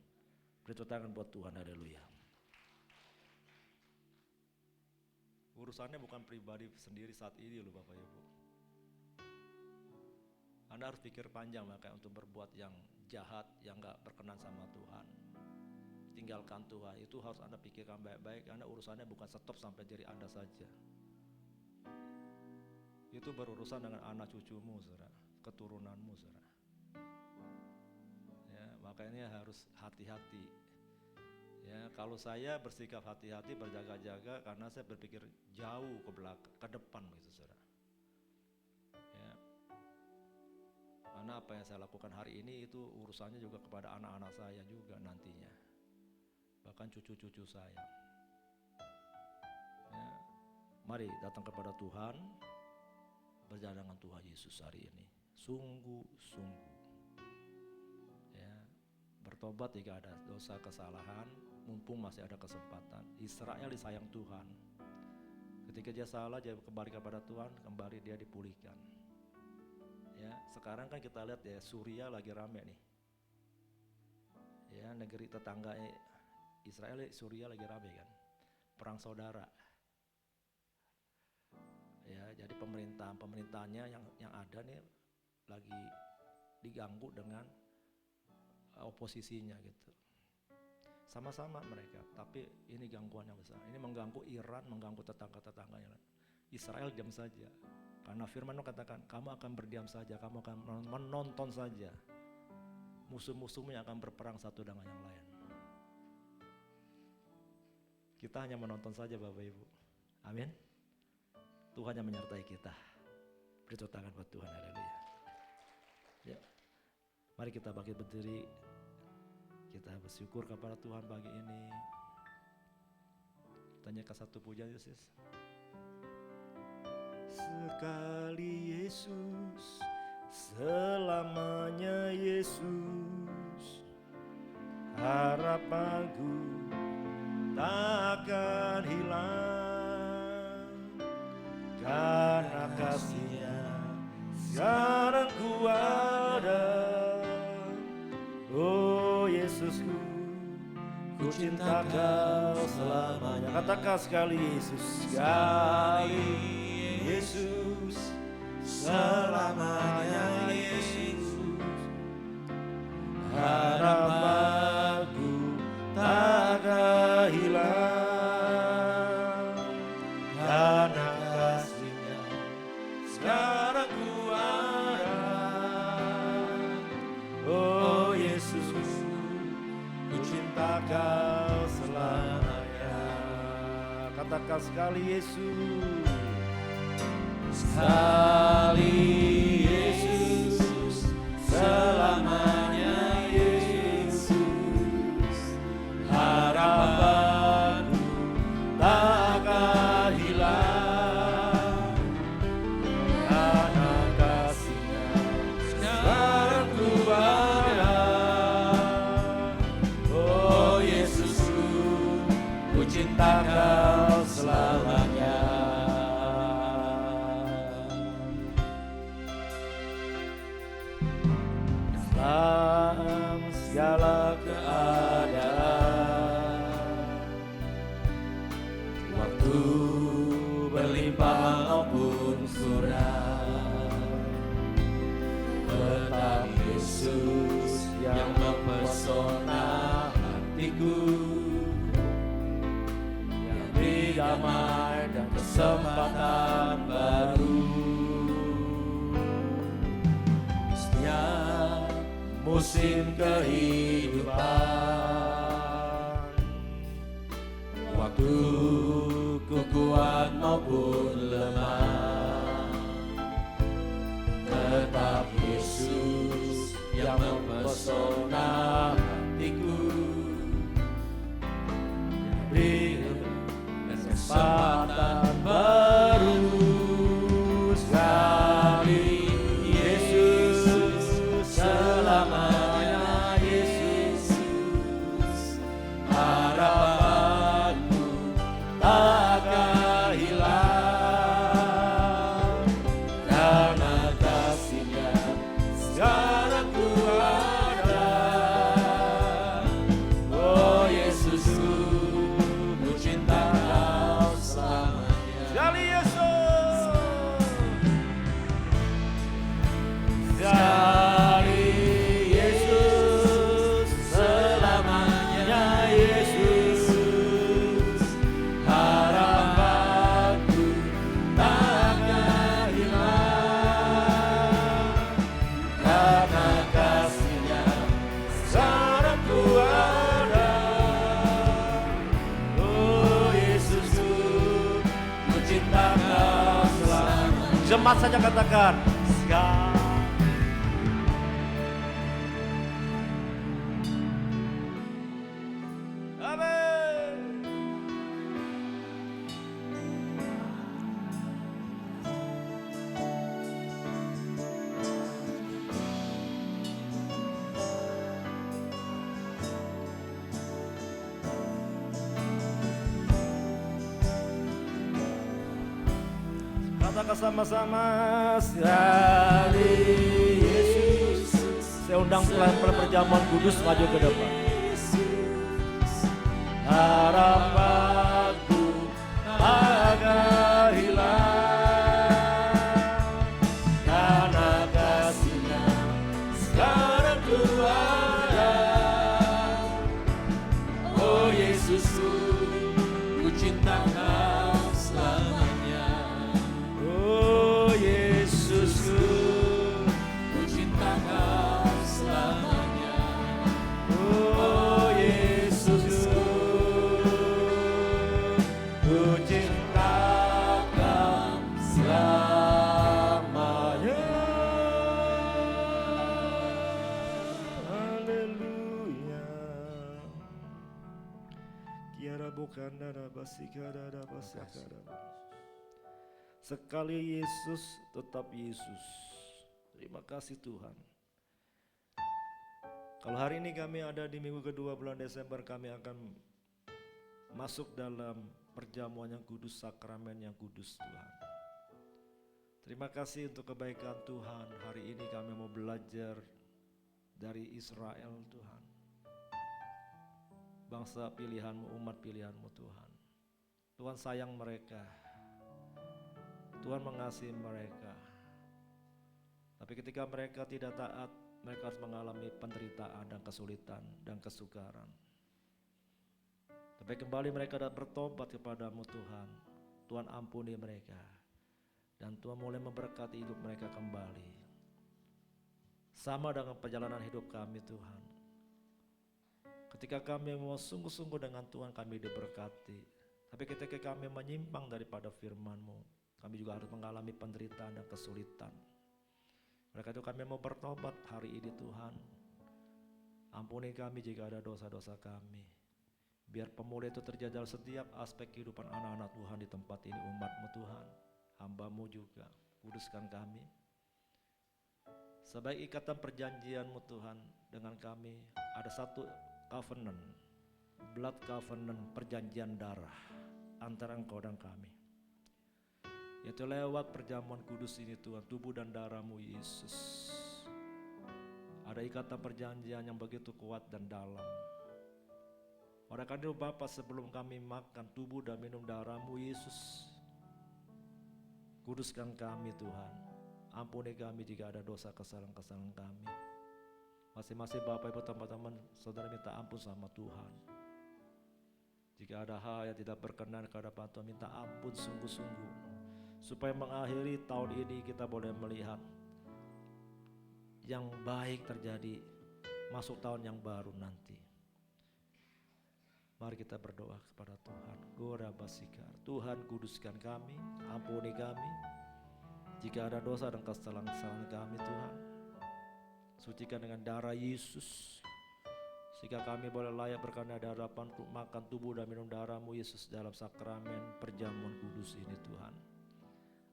Beri tepuk tangan buat Tuhan, haleluya. Urusannya bukan pribadi sendiri saat ini loh Bapak Ibu. Anda harus pikir panjang makanya untuk berbuat yang jahat, yang gak berkenan sama Tuhan. Tinggalkan Tuhan, itu harus Anda pikirkan baik-baik, karena urusannya bukan stop sampai diri Anda saja. Itu berurusan dengan anak cucumu saudara, keturunanmu saudara. Ya, makanya harus hati-hati. Ya, kalau saya bersikap hati-hati, berjaga-jaga karena saya berpikir jauh ke belakang, ke depan gitu saudara. Ya. Karena apa yang saya lakukan hari ini itu urusannya juga kepada anak-anak saya juga nantinya. Bahkan cucu-cucu saya. Ya. Mari datang kepada Tuhan, berjalan dengan Tuhan Yesus hari ini. Sungguh-sungguh. Ya. Bertobat jika ada dosa kesalahan, mumpung masih ada kesempatan. Israel disayang Tuhan. Ketika dia salah, dia kembali kepada Tuhan, kembali dia dipulihkan. Ya, sekarang kan kita lihat ya, Suriah lagi rame nih. Ya, negeri tetangga Israel, Suriah lagi rame kan. Perang saudara. Ya, jadi pemerintahannya yang ada nih lagi diganggu dengan oposisinya gitu. Sama-sama mereka, tapi ini gangguan yang besar. Ini mengganggu Iran, mengganggu tetangga-tetangganya. Israel diam saja. Karena firman katakan, kamu akan berdiam saja, kamu akan menonton saja. Musuh-musuhmu yang akan berperang satu dengan yang lain. Kita hanya menonton saja Bapak Ibu. Amin. Tuhan yang menyertai kita. Beri tepuk tangan buat Tuhan, haleluya. Ya. Mari kita bangkit berdiri. Kita bersyukur kepada Tuhan pagi ini. Tanyakan satu pujian Yesus. Sekali Yesus, selamanya Yesus, harapanku takkan hilang, karena kasih-Nya sekarang ku ada. Oh Yesusku, ku cinta Kau selamanya. Katakan sekali Yesus, sekali Yesus, selamanya Yesus. Harapanku tak akan hilang, karena kasih-Nya sekarang ku ada. Oh Yesus, ku cinta Kau selamanya. Katakan sekali Yesus, sekali Yesus, selamanya Yesus. Harapanku tak akan hilang, karena kasih-Nya sekarang ku ada. Oh Yesusku, ku cinta Kau selamanya. Dalam segala keadaan, waktu berlimpah maupun kurang, tetap Yesus yang mempesona hatiku, yang beri damai dan kesempatan baru. Setiap musim kehidupan, waktu ku kuat maupun lemah, tetap Yesus yang mempesona hatiku, yang beri kesempatan baru. Sekali Yesus, selamanya Yesus. Harapanku tak akan hilang, karena kasih-Nya sekarang ku ada. Oh Yesusku, ku cinta Kau selamanya. Sekali Yesus, sekali Yesus, selamanya Yesus. Harapanku tak akan hilang, karena kasih-Nya sekarang ku ada. Oh Yesusku, ku cinta Kau selamanya. Jemaat saja katakan, sekali. Amin. Katakan sama-sama, sekali Yesus. Saya undang pelan-pelan perjamuan kudus maju ke depan. Harapanku tak akan hilang, karena kasih-Nya sekarang ku ada. Oh Yesusku, ku cinta Kau selamanya. Oh Yesusku, ku cinta Kau selamanya. Oh Yesusku, ku cinta Kau selamanya. Haleluya. Kiara bukan dada basika dada basaka dada. Sekali Yesus, tetap Yesus. Terima kasih Tuhan. Kalau hari ini kami ada di minggu kedua bulan Desember, kami akan masuk dalam perjamuan yang kudus, sakramen yang kudus Tuhan. Terima kasih untuk kebaikan Tuhan. Hari ini kami mau belajar dari Israel Tuhan. bangsa pilihan-Mu, umat pilihan-Mu Tuhan. Tuhan sayang mereka, Tuhan mengasihi mereka. Tapi ketika mereka tidak taat, mereka harus mengalami penderitaan dan kesulitan dan kesukaran. Tapi kembali mereka bertobat kepadamu Tuhan. Tuhan ampuni mereka. Dan Tuhan mulai memberkati hidup mereka kembali. Sama dengan perjalanan hidup kami Tuhan. Ketika kami mau sungguh-sungguh dengan Tuhan, kami diberkati. Tapi ketika kami menyimpang daripada firman-Mu, kami juga harus mengalami penderitaan dan kesulitan. Mereka itu kami mau bertobat hari ini Tuhan. Ampuni kami jika ada dosa-dosa kami. Biar pemulihan itu terjadi dalam setiap aspek kehidupan anak-anak Tuhan di tempat ini, umat-Mu Tuhan. Hamba-Mu juga, kuduskan kami. Sebagai ikatan perjanjian-Mu Tuhan dengan kami, ada satu covenant, blood covenant, perjanjian darah antara Engkau dan kami. Yaitu lewat perjamuan kudus ini Tuhan, tubuh dan darah-Mu Yesus. Ada ikatan perjanjian yang begitu kuat dan dalam. Oleh karena itu Bapa, sebelum kami makan tubuh dan minum darah-Mu Yesus, kuduskan kami Tuhan. Ampuni kami jika ada dosa kesalahan-kesalahan kami. Masing-masing Bapak Ibu teman-teman saudara minta ampun sama Tuhan. Jika ada hal yang tidak berkenan kepada Tuhan, minta ampun sungguh-sungguh. Supaya mengakhiri tahun ini kita boleh melihat yang baik terjadi masuk tahun yang baru nanti. Mari kita berdoa kepada Tuhan. Gora basikar, Tuhan kuduskan kami, ampuni kami. Jika ada dosa dan kesalahan kami Tuhan, sucikan dengan darah Yesus. Sehingga kami boleh layak berkenan di hadapan untuk makan tubuh dan minum darah-Mu Yesus dalam sakramen perjamuan kudus ini Tuhan.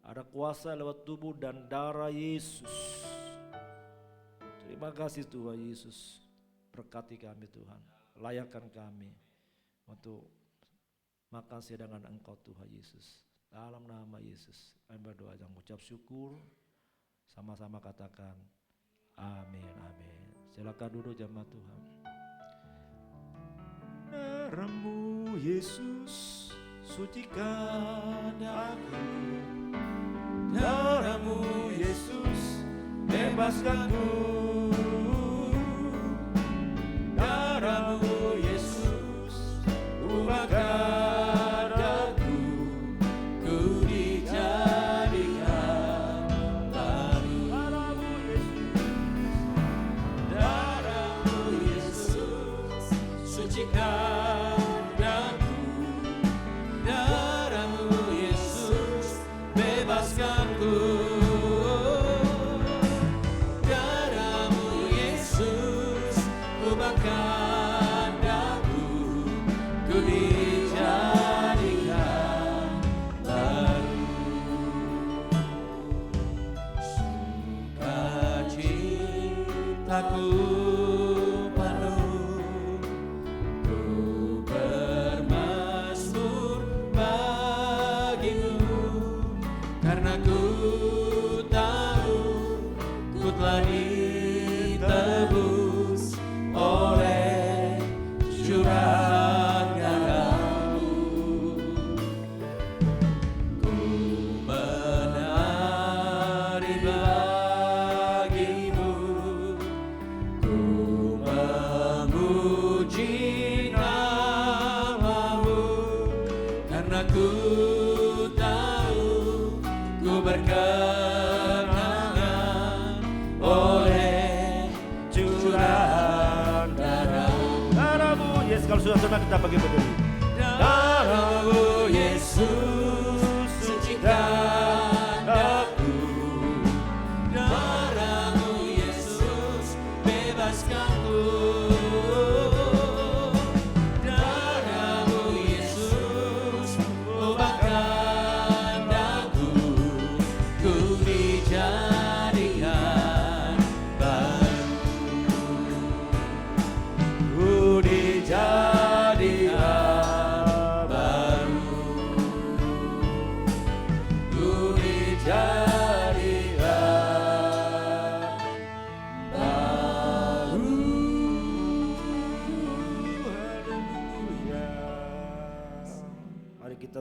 Ada kuasa lewat tubuh dan darah Yesus. Terima kasih Tuhan Yesus. Berkati kami Tuhan. Layakkan kami untuk makan sidangan Engkau Tuhan Yesus. Dalam nama Yesus kami berdoa dan mengucap syukur. Sama-sama katakan amin, amin. Silakan duduk jemaat Tuhan. Darah-Mu Yesus sucikan aku. Darah-Mu Yesus bebaskanku. Darah-Mu Yesus ubahkan aku. Ku dijadikan baru. Darah-Mu Yesus sucikan aku. Darah-Mu Yesus bebaskanku. Darah-Mu Yesus ubahkan aku. Ku dijadikan baru. Sukacitaku penuh, ku bermazmur bagimu. Karena ku tahu ku telah ditebus oleh curah darah-Mu. Ku menari bagimu, ku memuji nama-Mu. Karena ku tahu ku berkenangan oleh curahan darah. Darah-Mu Yesus, kalau sudah tenang kita bagi berdiri. Darah-Mu Yesus sucikan aku. Darah-Mu Yesus bebaskanku. Darah-Mu Yesus ubahkan aku. Ku dijadikan baru. Ku dijadikan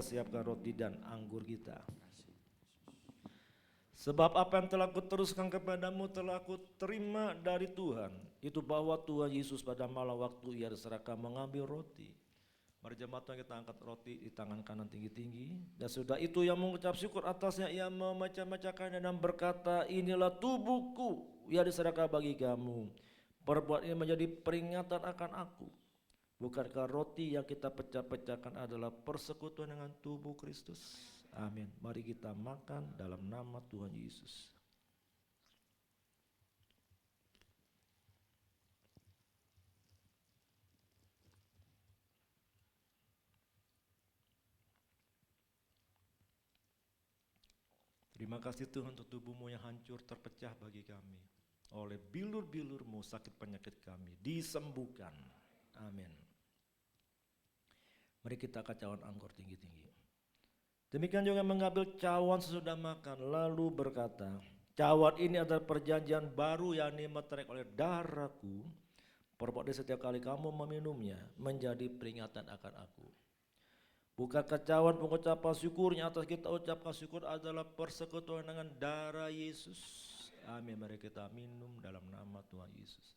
kita siapkan roti dan anggur kita. Sebab apa yang telah kuteruskan kepadamu telah kuterima dari Tuhan, itu bahwa Tuhan Yesus pada malam waktu ia diserahkan mengambil roti. Mari jemaat Tuhan, kita angkat roti di tangan kanan tinggi-tinggi. Dan sudah itu yang mengucap syukur atasnya, ia memecah-mecahkannya dan berkata, inilah tubuhku yang diserahkan bagi kamu. Perbuat ini menjadi peringatan akan aku. Bukankah roti yang kita pecah-pecahkan adalah persekutuan dengan tubuh Kristus? Amin. Mari kita makan dalam nama Tuhan Yesus. Terima kasih Tuhan untuk tubuhmu yang hancur terpecah bagi kami. Oleh bilur-bilurmu sakit penyakit kami disembuhkan. Amin. Mari kita kacauan anggur tinggi-tinggi. Demikian juga mengambil cawan sesudah makan, lalu berkata, cawan ini adalah perjanjian baru yang dimeteraikan oleh darahku. Perbuat setiap kali kamu meminumnya menjadi peringatan akan aku. Bukankah cawan pengucapan syukurnya atas kita ucapkan syukur adalah persekutuan dengan darah Yesus. Amin. Mari kita minum dalam nama Tuhan Yesus.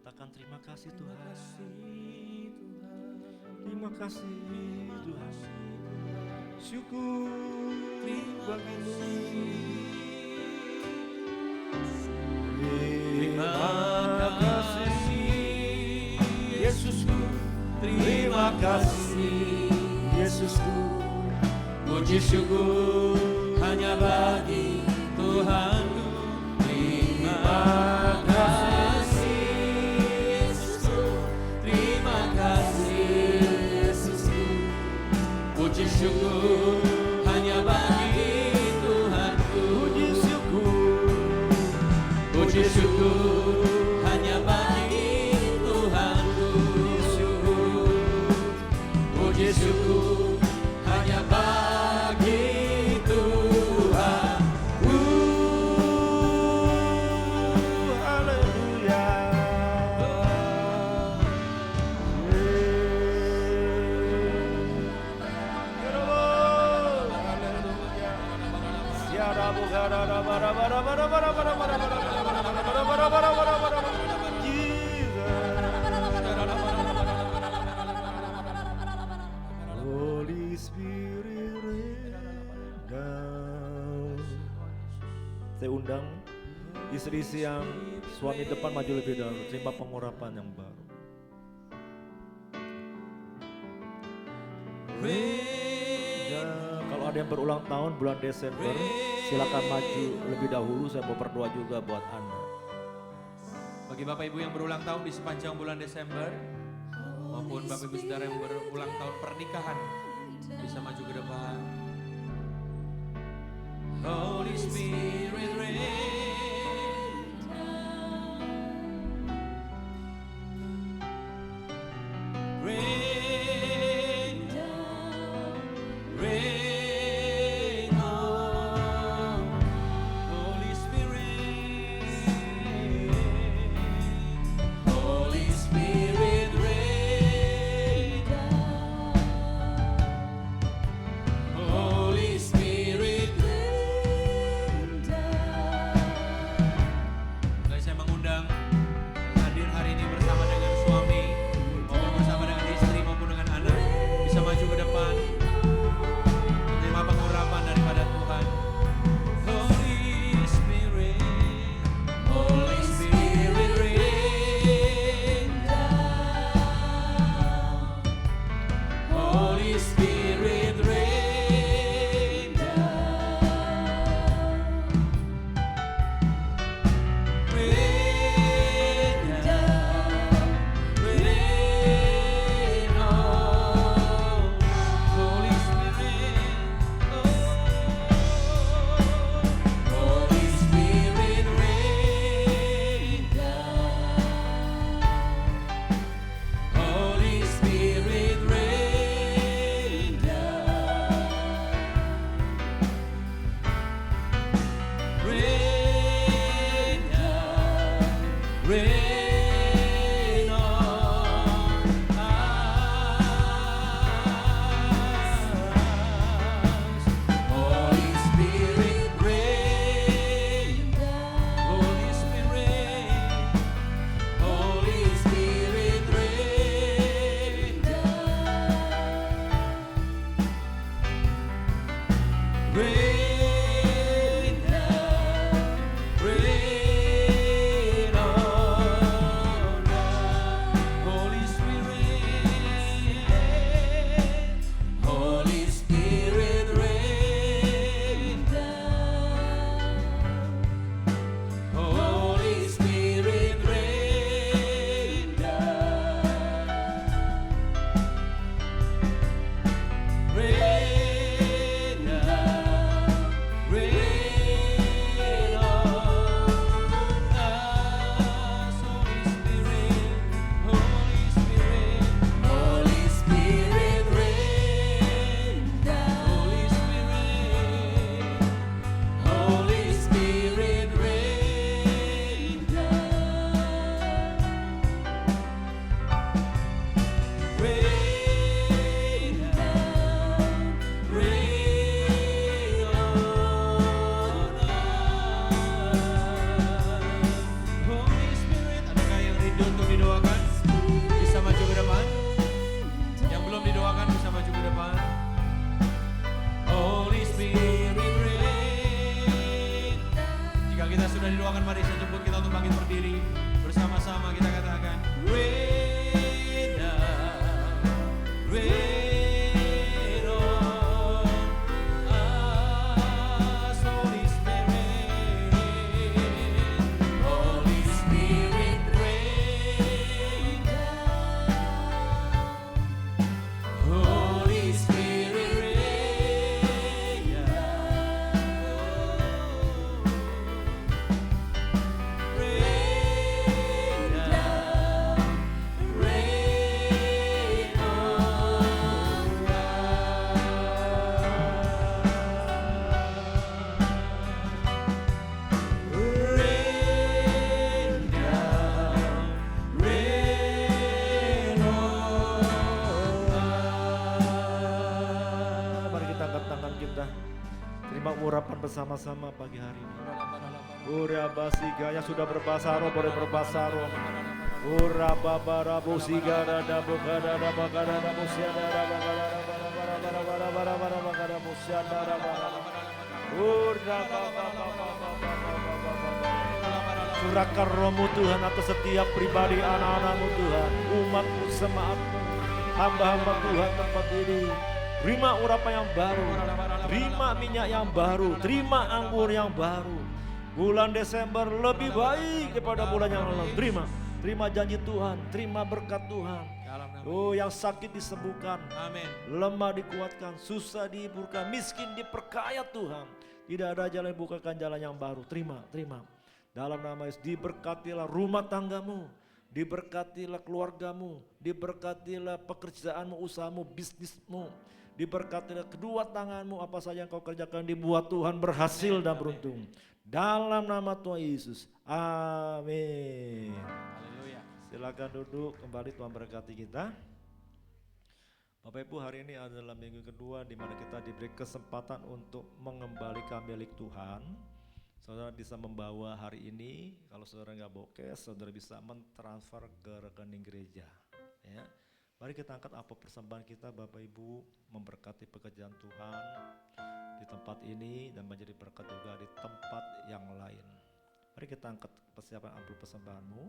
Katakan terima kasih Tuhan. Terima kasih Tuhan. Syukur bagimu. Terima kasih Yesusku. Terima kasih Yesusku. Puji syukur hanya bagi Tuhanku. Terima kasih Yesusku. Terima kasih Yesusku. Puji syukur hanya bagi Tuhanku. Puji syukur. Puji syukur hanya bagi Tuhanku. Puji syukur hanya bagi Tuhanku. Haleluya. Holy Spirit rain down. Saya undang istri-istri yang suami depan maju lebih dahulu, terima pengurapan yang baru. Ya, kalau ada yang berulang tahun bulan Desember, silakan maju lebih dahulu, saya mau berdoa juga buat Anda. Bagi Bapak Ibu yang berulang tahun di sepanjang bulan Desember, maupun Bapak Ibu Saudara yang berulang tahun pernikahan, bisa maju ke depan. Holy Spirit rain down. Rain down. Rain on. Holy Spirit. Holy Spirit rain down. Holy Spirit rain down. Baik, saya mengundang yang hadir hari ini bersama dengan suami maupun bersama dengan istri maupun dengan anak bisa maju ke depan menerima pengurapan daripada Tuhan. Holy Spirit, Holy Spirit rain down. Holy Spirit rain down. Rain down. Rain on. Holy Spirit, Holy Spirit rain down. Holy Spirit rain berdiri bersama-sama kita katakan rain down, rain on us, Holy Spirit, Holy Spirit, rain down, Holy Spirit, rain down, rain down, rain on rain down, rain on. Mari kita angkat tangan kita. Terima urapan bersama-sama pagi hari ini. Urabasiga yang sudah berbahasa roh boleh berbahasa roh. Urababara busigara da bukara da bakara da busiada da bakara da bara bara bara bara bara bakara busiada da bara. Curahkan rohmu Tuhan atas setiap pribadi anak-anakmu Tuhan, umatmu, semaatmu, hamba-hamba Tuhan tempat ini. Terima urapan yang baru, terima minyak yang baru, terima anggur yang baru. Bulan Desember lebih baik daripada bulan yang lalu. Terima janji Tuhan, terima berkat Tuhan. Oh, yang sakit disembuhkan, Amin. lemah dikuatkan, susah dihiburkan, miskin diperkaya Tuhan. Tidak ada jalan bukakan jalan yang baru. Terima. Dalam nama Yesus diberkatilah rumah tanggamu, diberkatilah keluargamu, diberkatilah pekerjaanmu, usahamu, bisnismu, diberkatilah kedua tanganmu, apa saja yang kau kerjakan dibuat Tuhan berhasil dan beruntung. Dalam nama Tuhan Yesus, amin. Haleluya. Silakan duduk kembali, Tuhan berkati kita. Bapak Ibu, hari ini adalah minggu kedua di mana kita diberi kesempatan untuk mengembalikan milik Tuhan. Saudara bisa membawa hari ini, kalau saudara nggak bawa cash, saudara bisa mentransfer ke rekening gereja. Ya. Mari kita angkat apa persembahan kita, Bapak Ibu, memberkati pekerjaan Tuhan di tempat ini dan menjadi berkat juga di tempat yang lain. Mari kita angkat persiapan amplop persembahanmu.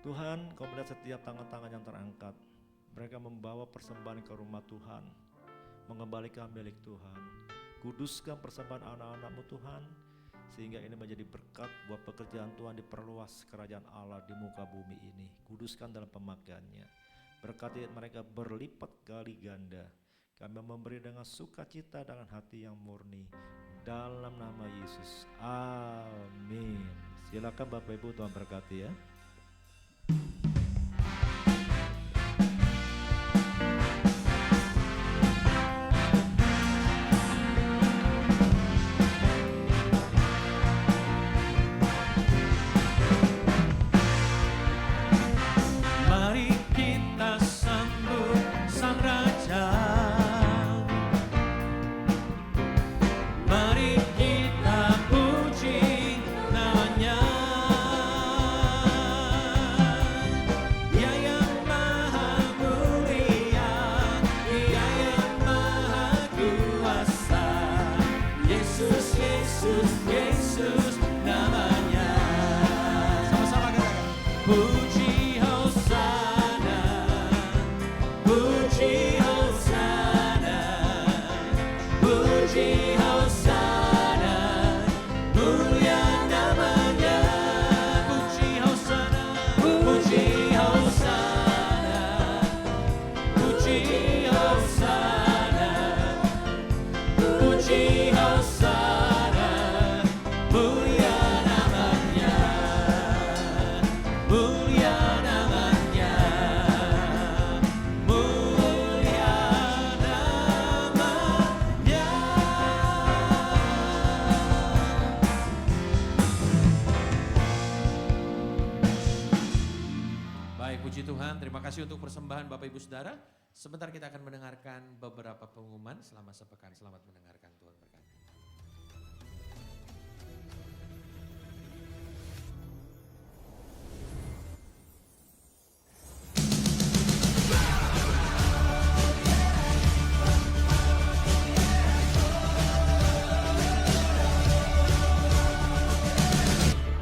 Tuhan, kau melihat setiap tangan-tangan yang terangkat. Mereka membawa persembahan ke rumah Tuhan, mengembalikan milik Tuhan. Kuduskan persembahan anak-anak-Mu Tuhan, sehingga ini menjadi berkat buat pekerjaan Tuhan, diperluas kerajaan Allah di muka bumi ini. Kuduskan dalam pemakaiannya. Berkati mereka berlipat kali ganda. Kami memberi dengan sukacita, dengan hati yang murni. Dalam nama Yesus. Amin. Silakan Bapak Ibu, Tuhan berkati ya. Mari kita sambut Sang Raja. Mari kita puji namanya. Dia yang maha mulia, Dia yang maha kuasa. Yesus, Yesus, Yesus namanya. Sama-sama katakan. Puji Hosana, puji Hosana, puji Hosana, mulia namanya. Puji Hosana, puji Hosana, puji Hosana, puji Hosana, mulia namanya. Mulia namanya, mulia namanya. Baik, puji Tuhan. Terima kasih untuk persembahan Bapak Ibu Saudara. Sebentar kita akan mendengarkan beberapa pengumuman selama sepekan. Selamat mendengarkan, Tuhan berkati.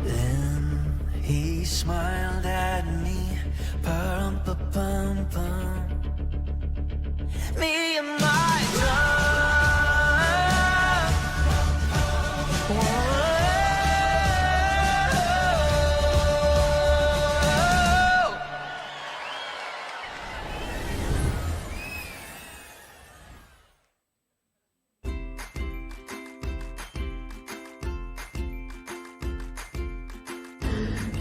There me and my love.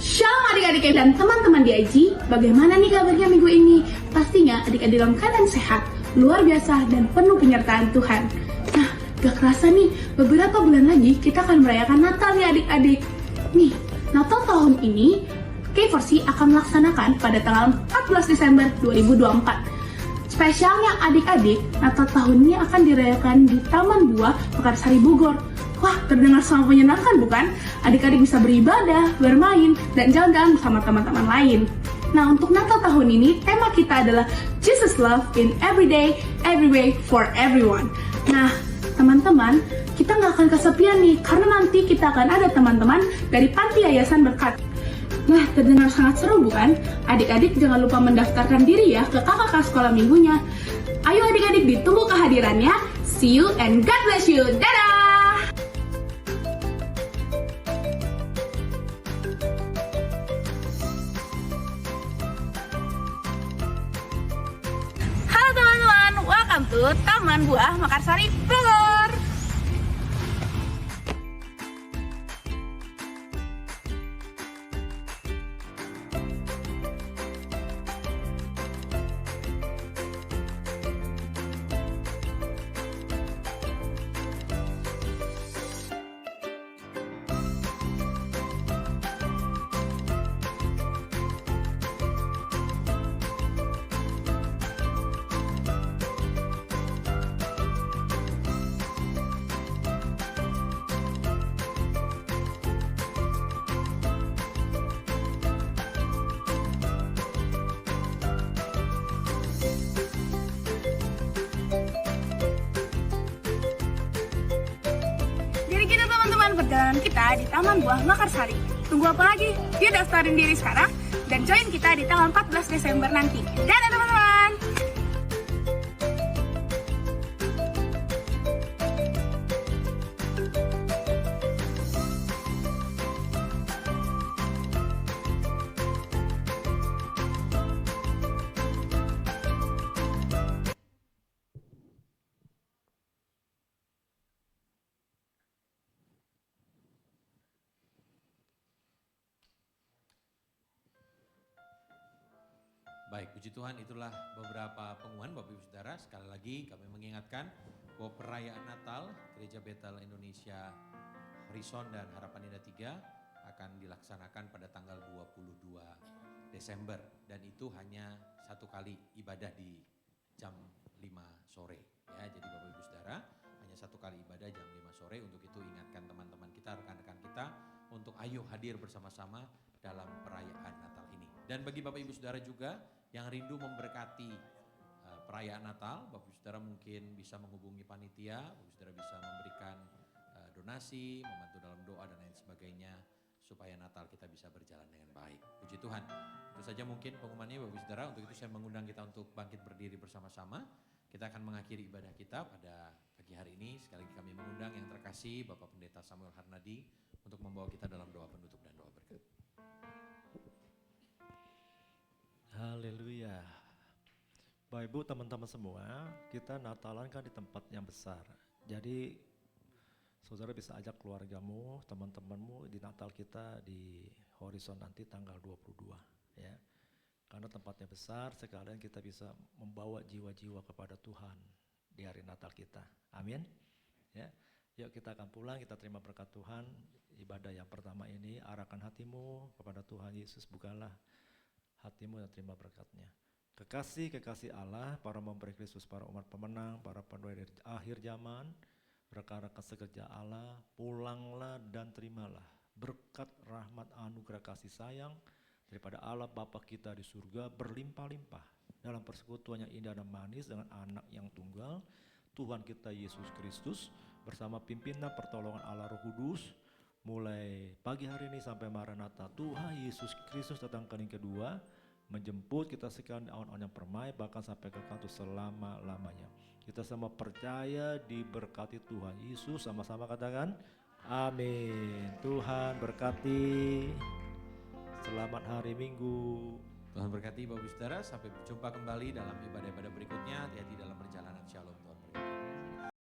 Shalom adik-adik dan teman-teman di IG, bagaimana nih kabarnya minggu ini? Pastinya adik-adik dalam keadaan sehat, luar biasa, dan penuh penyertaan Tuhan. Nah, gak kerasa nih, beberapa bulan lagi kita akan merayakan Natal nih adik-adik. Nih, Natal tahun ini, K4C akan melaksanakan pada tanggal 14 Desember 2024. Spesialnya adik-adik, Natal tahun ini akan dirayakan di Taman Buah Mekarsari Bogor. Wah, terdengar sangat menyenangkan bukan? Adik-adik bisa beribadah, bermain, dan jalan-jalan bersama teman-teman lain. Nah, untuk Natal tahun ini, tema kita adalah Jesus Love in Every Day, Every Way, for Everyone. Nah, teman-teman, kita nggak akan kesepian nih, karena nanti kita akan ada teman-teman dari Panti Yayasan Berkat. Nah, terdengar sangat seru bukan? Adik-adik jangan lupa mendaftarkan diri ya ke kakak sekolah minggunya. Ayo adik-adik, ditunggu kehadirannya. See you and God bless you. Dadah! Halo teman-teman, welcome to Taman Buah Mekarsari Bogor. Jadi gitu teman-teman, perjalanan kita di Taman Buah Mekarsari. Tunggu apa lagi? Yuk daftarin diri sekarang dan join kita di tanggal 14 Desember nanti. Dadah teman-teman! Baik, puji Tuhan, itulah beberapa pengumuman Bapak Ibu Saudara. Sekali lagi kami mengingatkan bahwa perayaan Natal Gereja Betel Indonesia Horizon dan Harapan Indah 3 akan dilaksanakan pada tanggal 22 Desember. Dan itu hanya satu kali ibadah di jam 5 sore. Ya, jadi Bapak Ibu Saudara, hanya satu kali ibadah jam 5 sore. Untuk itu ingatkan teman-teman kita, rekan-rekan kita, untuk ayo hadir bersama-sama dalam perayaan Natal ini. Dan bagi Bapak Ibu Saudara juga yang rindu memberkati perayaan Natal, Bapak Ibu Saudara mungkin bisa menghubungi panitia, Bapak Ibu Saudara bisa memberikan donasi, membantu dalam doa dan lain sebagainya supaya Natal kita bisa berjalan dengan baik. Puji Tuhan. Itu saja mungkin pengumumannya Bapak Ibu Saudara. Untuk itu saya mengundang kita untuk bangkit berdiri bersama-sama. Kita akan mengakhiri ibadah kita pada pagi hari ini. Sekali lagi kami mengundang yang terkasih Bapak Pendeta Samuel Harnadi untuk membawa kita dalam doa penutup dan doa berkat. Haleluya. Bapak Ibu teman-teman semua, kita Natalan kan di tempat yang besar. Jadi saudara bisa ajak keluargamu, teman-temanmu di Natal kita di Horizon nanti tanggal 22 ya. Karena tempatnya besar, sekalian kita bisa membawa jiwa-jiwa kepada Tuhan di hari Natal kita. Amin. Ya. Yuk kita akan pulang, kita terima berkat Tuhan. Ibadah yang pertama ini, arahkan hatimu kepada Tuhan Yesus, bukalah hatimu dan terima berkatnya. Kekasih Allah, para mempelai Kristus, para umat pemenang, para penuai dari akhir zaman, rekan-rekan sekerja Allah, pulanglah dan terimalah berkat, rahmat, anugerah, kasih sayang daripada Allah Bapa kita di surga berlimpah-limpah dalam persekutuan yang indah dan manis dengan anak yang tunggal, Tuhan kita Yesus Kristus, bersama pimpinan pertolongan Allah Roh Kudus, mulai pagi hari ini sampai Maranatha, Tuhan Yesus Kristus datang kali kedua, menjemput kita sekalian di awan-awan yang permai, bahkan sampai kekal untuk selama-lamanya. Kita sama percaya diberkati Tuhan Yesus, sama-sama katakan amin. Tuhan berkati. Selamat hari Minggu. Tuhan berkati Bapak Ibu Saudara, sampai berjumpa kembali dalam ibadah-ibadah